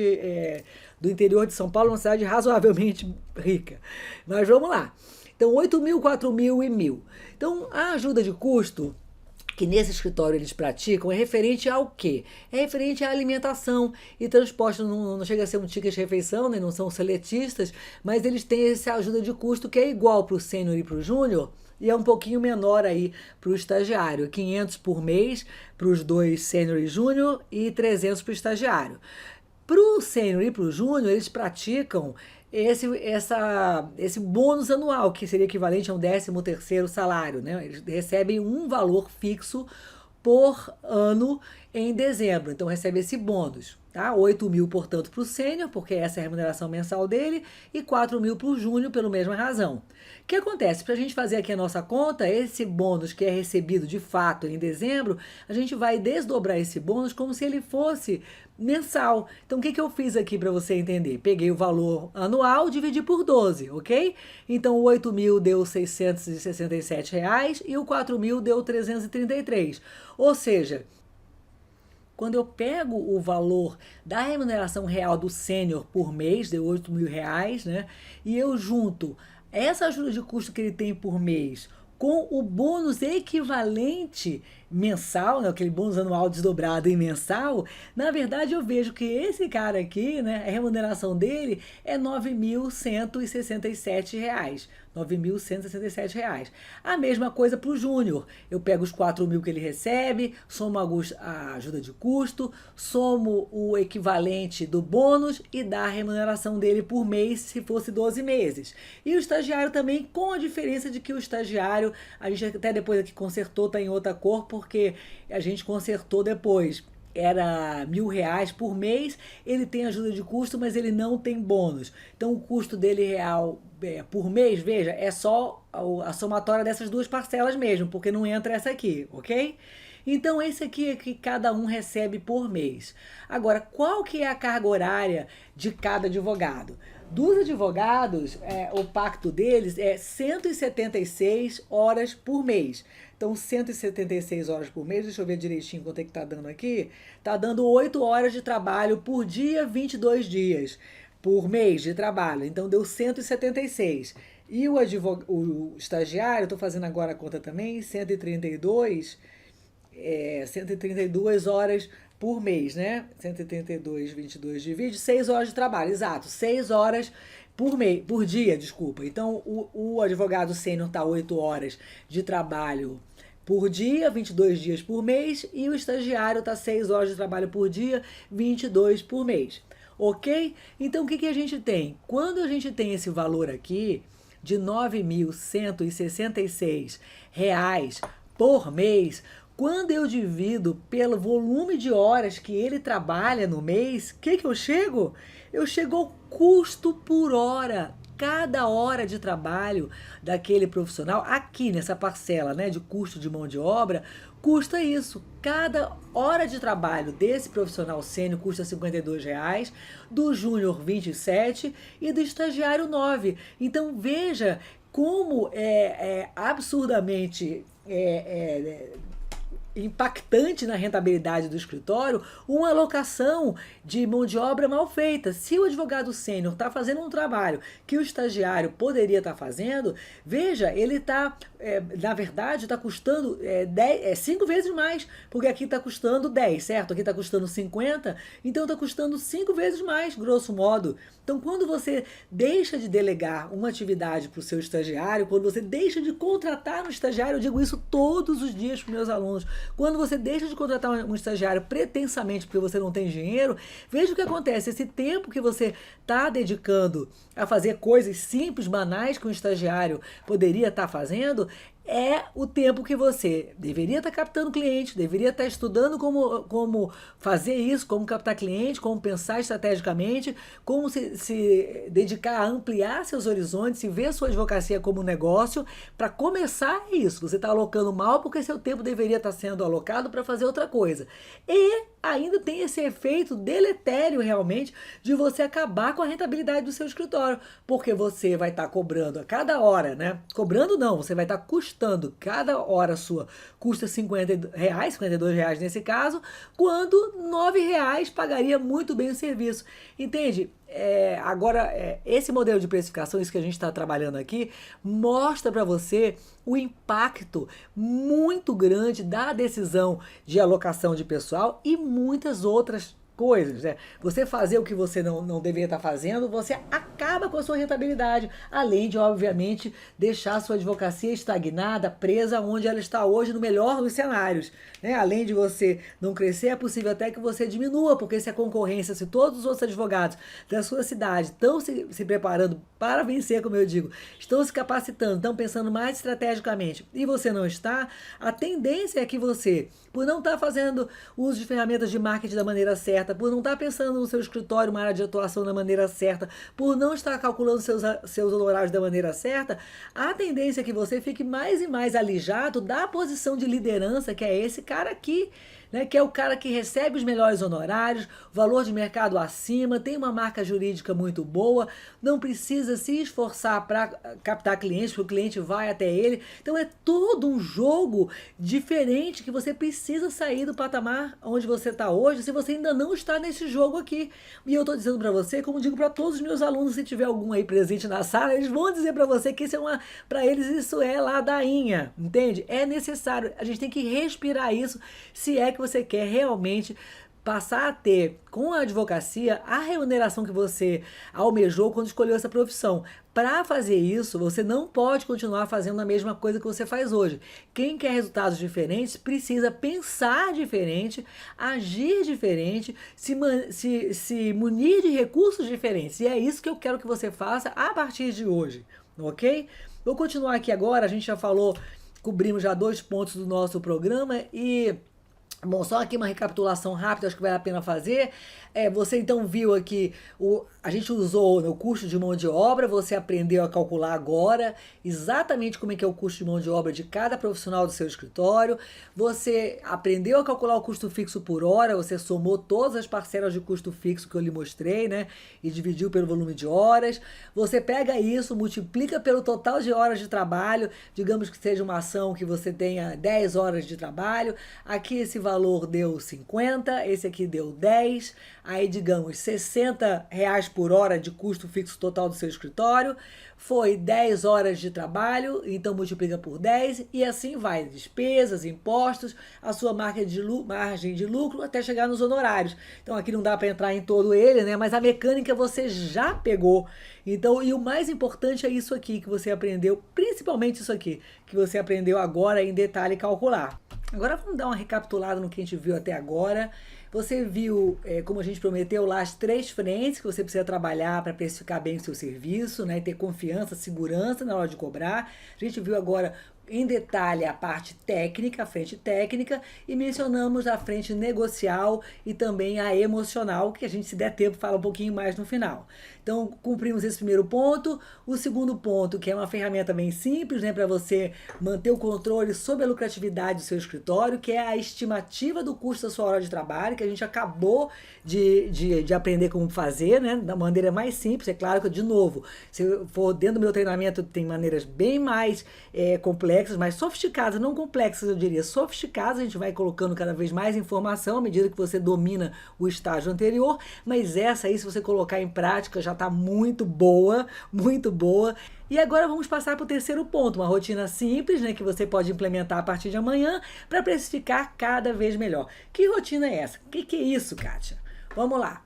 [SPEAKER 15] do interior de São Paulo, uma cidade razoavelmente rica. Mas vamos lá. Então, 8 mil, 4 mil e 1.000. Então, a ajuda de custo que nesse escritório eles praticam é referente ao quê? É referente à alimentação e transporte. Não chega a ser um ticket de refeição, né? Não são seletistas, mas eles têm essa ajuda de custo que é igual para o sênior e para o júnior, e é um pouquinho menor aí para o estagiário, 500 por mês para os dois sênior e júnior e 300 para o estagiário. Para o sênior e para o júnior, eles praticam esse bônus anual, que seria equivalente a um 13º salário, né? Eles recebem um valor fixo por ano em dezembro, então recebe esse bônus, tá? 8 mil, portanto, para o sênior, porque essa é a remuneração mensal dele, e 4 mil para o júnior, pela mesma razão. O que acontece? Para a gente fazer aqui a nossa conta, esse bônus que é recebido de fato em dezembro, a gente vai desdobrar esse bônus como se ele fosse mensal. Então, o que eu fiz aqui para você entender? Peguei o valor anual, dividi por 12, ok? Então, o 8 mil deu R$ 667 e o 4 mil deu 333. Ou seja, quando eu pego o valor da remuneração real do sênior por mês, deu R$ 8 mil, né? E eu junto essa ajuda de custo que ele tem por mês com o bônus equivalente mensal, né, aquele bônus anual desdobrado em mensal, na verdade eu vejo que esse cara aqui, né, a remuneração dele é R$ 9.167. R$ 9.167. A mesma coisa para o júnior. Eu pego os 4 mil que ele recebe, somo a ajuda de custo, somo o equivalente do bônus e dá a remuneração dele por mês, se fosse 12 meses. E o estagiário também, com a diferença de que o estagiário, a gente até depois aqui consertou, tá em outra cor, porque a gente consertou depois. Era R$ 1.000 por mês, ele tem ajuda de custo, mas ele não tem bônus. Então o custo dele real por mês, veja, é só a somatória dessas duas parcelas mesmo, porque não entra essa aqui, ok? Então esse aqui é que cada um recebe por mês. Agora, qual que é a carga horária de cada advogado? Dos advogados, o pacto deles é 176 horas por mês. Então, 176 horas por mês, deixa eu ver direitinho quanto é que tá dando aqui. Tá dando 8 horas de trabalho por dia, 22 dias por mês de trabalho. Então, deu 176. E o estagiário, estou fazendo agora a conta também, 132 horas por mês, né? 132, 22 divide, 6 horas de trabalho, exato, 6 horas por dia, desculpa. Então, o advogado sênior está 8 horas de trabalho por dia, 22 dias por mês, e o estagiário está 6 horas de trabalho por dia, 22 por mês, ok? Então, o que a gente tem? Quando a gente tem esse valor aqui de R$ 9.166 por mês, quando eu divido pelo volume de horas que ele trabalha no mês, o que eu chego? Eu chego ao custo por hora. Cada hora de trabalho daquele profissional, aqui nessa parcela, né, de custo de mão de obra, custa isso. Cada hora de trabalho desse profissional sênior custa R$ 52, do júnior R$ 27 e do estagiário R$ 9. Então veja como é absurdamente impactante na rentabilidade do escritório uma alocação de mão de obra mal feita. Se o advogado sênior está fazendo um trabalho que o estagiário poderia estar fazendo, veja, ele está, na verdade, está custando 5 vezes mais, porque aqui está custando 10, certo? Aqui está custando 50, então está custando 5 vezes mais, grosso modo. Então, quando você deixa de delegar uma atividade para o seu estagiário, quando você deixa de contratar um estagiário, eu digo isso todos os dias para os meus alunos, quando você deixa de contratar um estagiário pretensamente porque você não tem dinheiro, veja o que acontece. Esse tempo que você está dedicando a fazer coisas simples, banais que um estagiário poderia estar fazendo, é o tempo que você deveria estar captando cliente, deveria estar estudando como fazer isso, como captar cliente, como pensar estrategicamente, como se dedicar a ampliar seus horizontes e ver sua advocacia como negócio. Para começar isso, você está alocando mal porque seu tempo deveria estar sendo alocado para fazer outra coisa. E ainda tem esse efeito deletério realmente de você acabar com a rentabilidade do seu escritório, porque você vai estar cobrando a cada hora, né? Cobrando não, você vai estar custando cada hora sua, custa R$50, R$52 nesse caso, quando R$9 pagaria muito bem o serviço, entende? Agora, esse modelo de precificação, isso que a gente está trabalhando aqui, mostra para você o impacto muito grande da decisão de alocação de pessoal e muitas outras coisas, né? Você fazer o que você não deveria estar fazendo, você acaba com a sua rentabilidade, além de, obviamente, deixar a sua advocacia estagnada, presa onde ela está hoje, no melhor dos cenários, né? Além de você não crescer, é possível até que você diminua, porque se a concorrência, se todos os outros advogados da sua cidade estão se preparando para vencer, como eu digo, estão se capacitando, estão pensando mais estrategicamente, e você não está, a tendência é que você, por não estar fazendo uso de ferramentas de marketing da maneira certa, por não estar pensando no seu escritório, uma área de atuação da maneira certa, por não estar calculando seus honorários da maneira certa, a tendência é que você fique mais e mais alijado da posição de liderança, que é esse cara aqui, né, que é o cara que recebe os melhores honorários, valor de mercado acima, tem uma marca jurídica muito boa, não precisa se esforçar para captar clientes, porque o cliente vai até ele. Então é todo um jogo diferente que você precisa sair do patamar onde você está hoje, se você ainda não está nesse jogo aqui. E eu estou dizendo para você, como digo para todos os meus alunos, se tiver algum aí presente na sala, eles vão dizer para você que isso para eles isso é ladainha, entende? É necessário, a gente tem que respirar isso, se é que você quer realmente passar a ter com a advocacia a remuneração que você almejou quando escolheu essa profissão. Para fazer isso, você não pode continuar fazendo a mesma coisa que você faz hoje. Quem quer resultados diferentes precisa pensar diferente, agir diferente, se munir de recursos diferentes. E é isso que eu quero que você faça a partir de hoje, ok? Vou continuar aqui agora, a gente já falou, cobrimos já 2 pontos do nosso programa e... Bom, só aqui uma recapitulação rápida, acho que vale a pena fazer. Você então viu aqui, a gente usou no custo de mão de obra, você aprendeu a calcular agora exatamente como é que é o custo de mão de obra de cada profissional do seu escritório. Você aprendeu a calcular o custo fixo por hora, você somou todas as parcelas de custo fixo que eu lhe mostrei, né? E dividiu pelo volume de horas. Você pega isso, multiplica pelo total de horas de trabalho, digamos que seja uma ação que você tenha 10 horas de trabalho, aqui esse valor deu 50, esse aqui deu 10, aí digamos R$60 por hora de custo fixo total do seu escritório, foi 10 horas de trabalho, então multiplica por 10 e assim vai, despesas, impostos, a sua margem de lucro até chegar nos honorários. Então aqui não dá para entrar em todo ele, né? Mas a mecânica você já pegou. Então, e o mais importante é isso aqui que você aprendeu, principalmente isso aqui, que você aprendeu agora em detalhe calcular. Agora vamos dar uma recapitulada no que a gente viu até agora. Você viu, como a gente prometeu lá, as 3 frentes que você precisa trabalhar para precificar bem o seu serviço, né, e ter confiança, segurança na hora de cobrar. A gente viu agora em detalhe a parte técnica, a frente técnica, e mencionamos a frente negocial e também a emocional, que a gente, se der tempo, fala um pouquinho mais no final. Então, cumprimos esse primeiro ponto. O segundo ponto, que é uma ferramenta bem simples, né, para você manter o controle sobre a lucratividade do seu escritório, que é a estimativa do custo da sua hora de trabalho, que a gente acabou de aprender como fazer, né, da maneira mais simples. É claro que, de novo, se eu for dentro do meu treinamento, tem maneiras bem mais complexas, mais sofisticadas, não complexas, eu diria, sofisticadas. A gente vai colocando cada vez mais informação à medida que você domina o estágio anterior, mas essa aí, se você colocar em prática, já está muito boa, muito boa. E agora vamos passar para o terceiro ponto, uma rotina simples, né, que você pode implementar a partir de amanhã para precificar cada vez melhor. Que rotina é essa? O que é isso, Kátia? Vamos lá.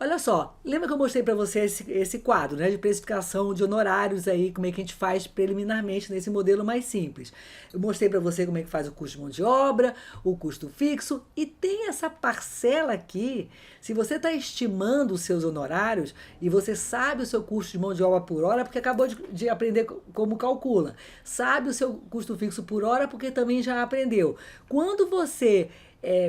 [SPEAKER 15] Olha só, lembra que eu mostrei para você esse quadro, né, de precificação de honorários aí, como é que a gente faz preliminarmente nesse modelo mais simples. Eu mostrei para você como é que faz o custo de mão de obra, o custo fixo, e tem essa parcela aqui. Se você está estimando os seus honorários e você sabe o seu custo de mão de obra por hora, porque acabou de aprender como calcula, sabe o seu custo fixo por hora porque também já aprendeu. Quando você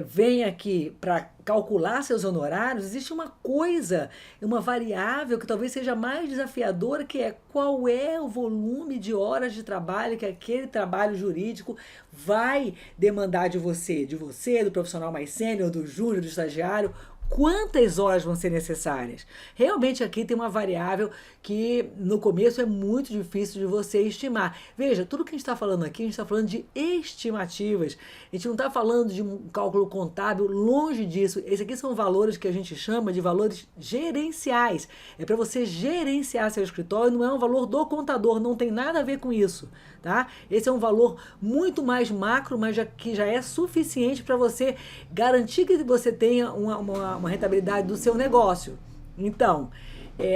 [SPEAKER 15] vem aqui para calcular seus honorários, existe uma coisa, uma variável que talvez seja mais desafiadora, que é qual é o volume de horas de trabalho que aquele trabalho jurídico vai demandar de você, do profissional mais sênior, do júnior, do estagiário. Quantas horas vão ser necessárias? Realmente aqui tem uma variável que no começo é muito difícil de você estimar. Veja, tudo que a gente está falando aqui, a gente está falando de estimativas. A gente não está falando de um cálculo contábil, longe disso. Esses aqui são valores que a gente chama de valores gerenciais. É para você gerenciar seu escritório, não é um valor do contador, não tem nada a ver com isso. Tá? Esse é um valor muito mais macro, mas que já é suficiente para você garantir que você tenha uma rentabilidade do seu negócio. Então,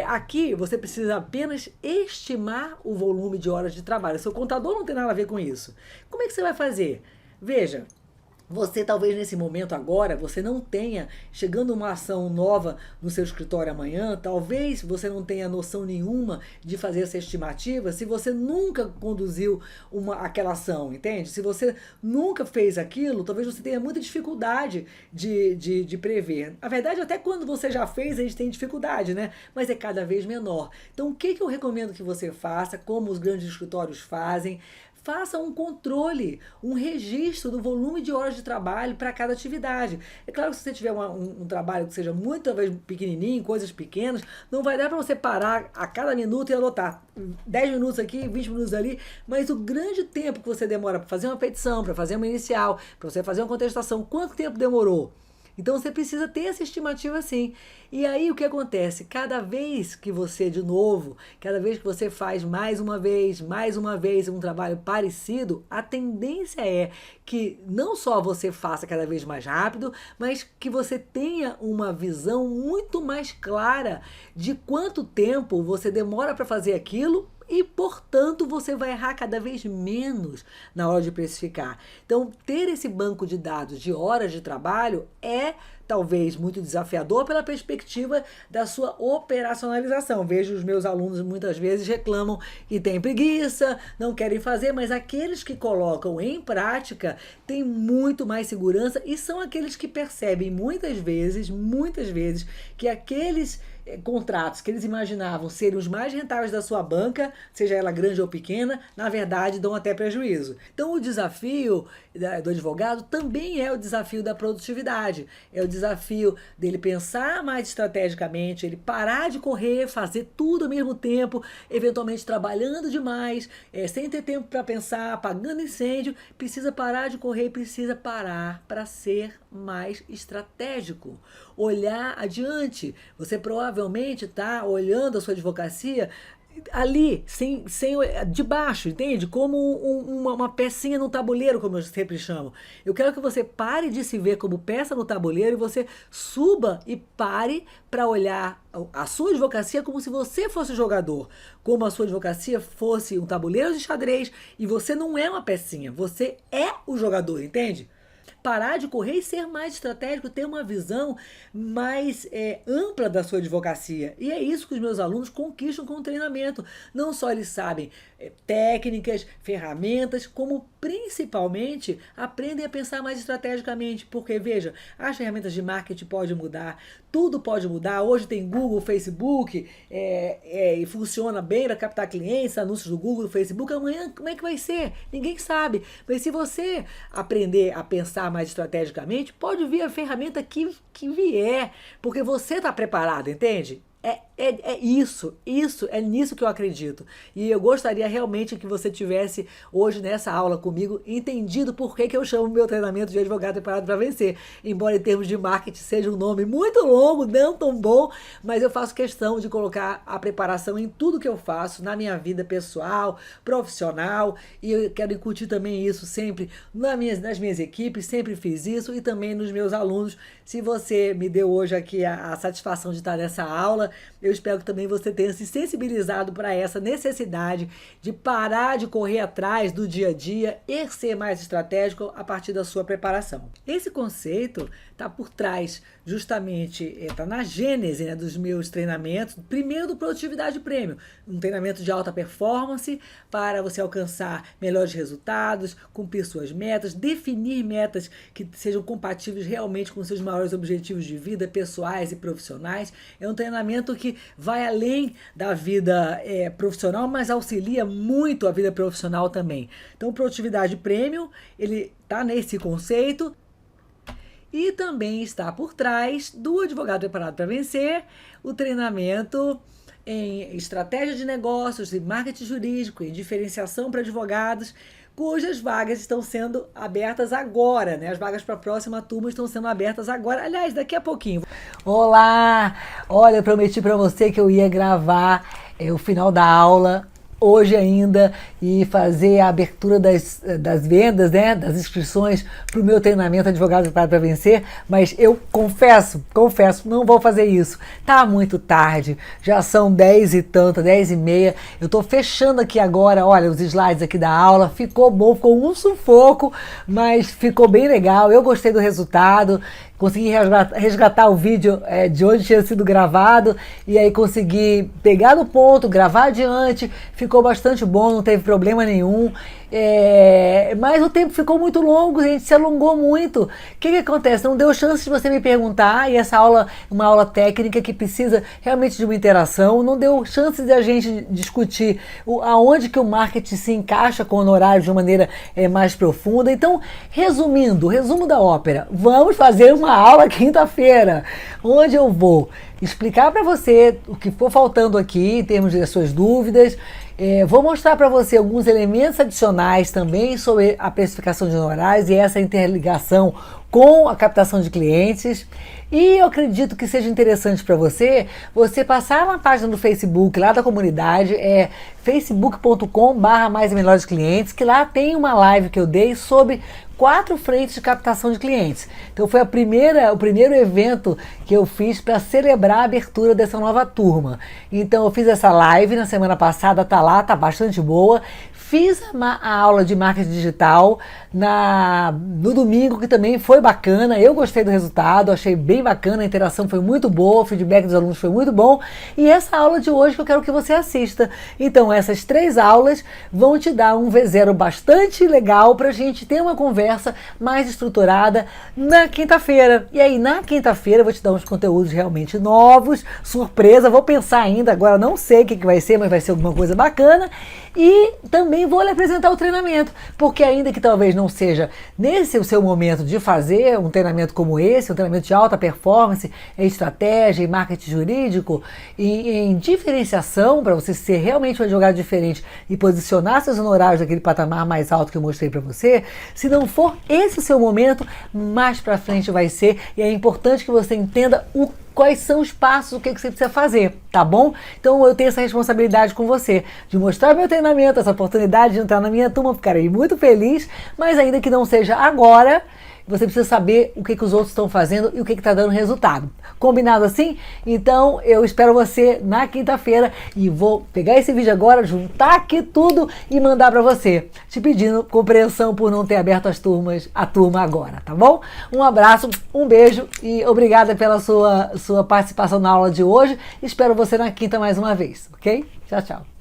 [SPEAKER 15] aqui você precisa apenas estimar o volume de horas de trabalho. Seu contador não tem nada a ver com isso. Como é que você vai fazer? Veja, você talvez nesse momento agora, você não tenha, chegando uma ação nova no seu escritório amanhã, talvez você não tenha noção nenhuma de fazer essa estimativa se você nunca conduziu aquela ação, entende? Se você nunca fez aquilo, talvez você tenha muita dificuldade de prever. Na verdade, até quando você já fez, a gente tem dificuldade, né? Mas é cada vez menor. Então, o que eu recomendo que você faça, como os grandes escritórios fazem? Faça um controle, um registro do volume de horas de trabalho para cada atividade. É claro que se você tiver um trabalho que seja muito, talvez, pequenininho, coisas pequenas, não vai dar para você parar a cada minuto e anotar 10 minutos aqui, 20 minutos ali, mas o grande tempo que você demora para fazer uma petição, para fazer uma inicial, para você fazer uma contestação, quanto tempo demorou? Então você precisa ter essa estimativa sim. E aí o que acontece? Cada vez que você faz mais uma vez um trabalho parecido, a tendência é que não só você faça cada vez mais rápido, mas que você tenha uma visão muito mais clara de quanto tempo você demora para fazer aquilo e, portanto, você vai errar cada vez menos na hora de precificar. Então, ter esse banco de dados de horas de trabalho é talvez muito desafiador pela perspectiva da sua operacionalização. Vejo os meus alunos muitas vezes reclamam que têm preguiça, não querem fazer, mas aqueles que colocam em prática têm muito mais segurança e são aqueles que percebem muitas vezes, que aqueles contratos que eles imaginavam serem os mais rentáveis da sua banca, seja ela grande ou pequena, na verdade dão até prejuízo. Então o desafio do advogado também é o desafio da produtividade, é o desafio dele pensar mais estrategicamente, ele parar de correr, fazer tudo ao mesmo tempo, eventualmente trabalhando demais, sem ter tempo para pensar, apagando incêndio, precisa parar de correr, precisa parar para ser mais estratégico, olhar adiante. Você provavelmente está olhando a sua advocacia ali, de baixo, entende? Como uma pecinha no tabuleiro, como eu sempre chamo. Eu quero que você pare de se ver como peça no tabuleiro e você suba e pare para olhar a sua advocacia como se você fosse jogador, como a sua advocacia fosse um tabuleiro de xadrez e você não é uma pecinha, você é o jogador, entende? Parar de correr e ser mais estratégico, ter uma visão mais ampla da sua advocacia. E é isso que os meus alunos conquistam com o treinamento. Não só eles sabem técnicas, ferramentas, como principalmente aprendem a pensar mais estrategicamente. Porque, veja, as ferramentas de marketing podem mudar, tudo pode mudar. Hoje tem Google, Facebook, e funciona bem para captar clientes, anúncios do Google, do Facebook. Amanhã, como é que vai ser? Ninguém sabe. Mas se você aprender a pensar mais estrategicamente, pode vir a ferramenta que vier, porque você está preparado, entende? É isso, é nisso que eu acredito. E eu gostaria realmente que você tivesse hoje nessa aula comigo entendido por que eu chamo meu treinamento de advogado preparado para vencer. Embora em termos de marketing seja um nome muito longo, não tão bom, mas eu faço questão de colocar a preparação em tudo que eu faço, na minha vida pessoal, profissional, e eu quero incutir também isso sempre nas minhas equipes, sempre fiz isso, e também nos meus alunos. Se você me deu hoje aqui a satisfação de estar nessa aula, eu espero que também você tenha se sensibilizado para essa necessidade de parar de correr atrás do dia a dia e ser mais estratégico a partir da sua preparação. Esse conceito está por trás, justamente, está na gênese, né, dos meus treinamentos. Primeiro, do Produtividade Premium, um treinamento de alta performance para você alcançar melhores resultados, cumprir suas metas, definir metas que sejam compatíveis realmente com seus maiores objetivos de vida, pessoais e profissionais. É um treinamento que vai além da vida profissional, mas auxilia muito a vida profissional também. Então, Produtividade Premium, ele está nesse conceito. E também está por trás do Advogado Preparado para Vencer, o treinamento em estratégia de negócios, em marketing jurídico, em diferenciação para advogados, cujas vagas estão sendo abertas agora, né? As vagas para a próxima turma estão sendo abertas agora, aliás, daqui a pouquinho. Olá! Olha, eu prometi para você que eu ia gravar o final da aula hoje ainda e fazer a abertura das vendas, né, das inscrições para o meu treinamento Advogado Preparado para Vencer, mas eu confesso, não vou fazer isso. Tá muito tarde, já são 10 e tanto, 10 e meia, eu tô fechando aqui agora, olha, os slides aqui da aula, ficou bom, ficou um sufoco, mas ficou bem legal, eu gostei do resultado. Consegui resgatar o vídeo de onde tinha sido gravado e aí consegui pegar no ponto, gravar adiante, ficou bastante bom, não teve problema nenhum. Mas o tempo ficou muito longo, gente, se alongou muito. O que acontece? Não deu chance de você me perguntar, e essa aula é uma aula técnica que precisa realmente de uma interação, não deu chance de a gente discutir aonde que o marketing se encaixa com honorários de uma maneira mais profunda. Então, resumo da ópera, vamos fazer uma aula quinta-feira, onde eu vou explicar para você o que for faltando aqui em termos de suas dúvidas. Vou mostrar para você alguns elementos adicionais também sobre a precificação de honorários e essa interligação com a captação de clientes. E eu acredito que seja interessante para você passar na página do Facebook, lá da comunidade, facebook.com/mais e melhores clientes, que lá tem uma live que eu dei sobre 4 frentes de captação de clientes. Então foi o primeiro evento que eu fiz para celebrar a abertura dessa nova turma. Então eu fiz essa live na semana passada, tá lá, tá bastante boa. Fiz a aula de marketing digital no domingo, que também foi bacana. Eu gostei do resultado, achei bem bacana, a interação foi muito boa, o feedback dos alunos foi muito bom. E essa aula de hoje que eu quero que você assista. Então essas 3 aulas vão te dar um V0 bastante legal para a gente ter uma conversa mais estruturada na quinta-feira. E aí na quinta-feira eu vou te dar uns conteúdos realmente novos, surpresa, vou pensar ainda, agora não sei o que vai ser, mas vai ser alguma coisa bacana. E também vou lhe apresentar o treinamento, porque ainda que talvez não seja nesse o seu momento de fazer um treinamento como esse, um treinamento de alta performance, em estratégia, em marketing jurídico, em diferenciação, para você ser realmente um advogado diferente e posicionar seus honorários naquele patamar mais alto que eu mostrei para você, se não for esse o seu momento, mais para frente vai ser, e é importante que você entenda quais são os passos, o que você precisa fazer, tá bom? Então eu tenho essa responsabilidade com você, de mostrar meu treinamento, essa oportunidade de entrar na minha turma, ficarei muito feliz, mas ainda que não seja agora, você precisa saber o que os outros estão fazendo e o que está dando resultado. Combinado assim? Então eu espero você na quinta-feira e vou pegar esse vídeo agora, juntar aqui tudo e mandar para você, te pedindo compreensão por não ter aberto a turma agora, tá bom? Um abraço, um beijo e obrigada pela sua participação na aula de hoje. Espero você na quinta mais uma vez, ok? Tchau, tchau.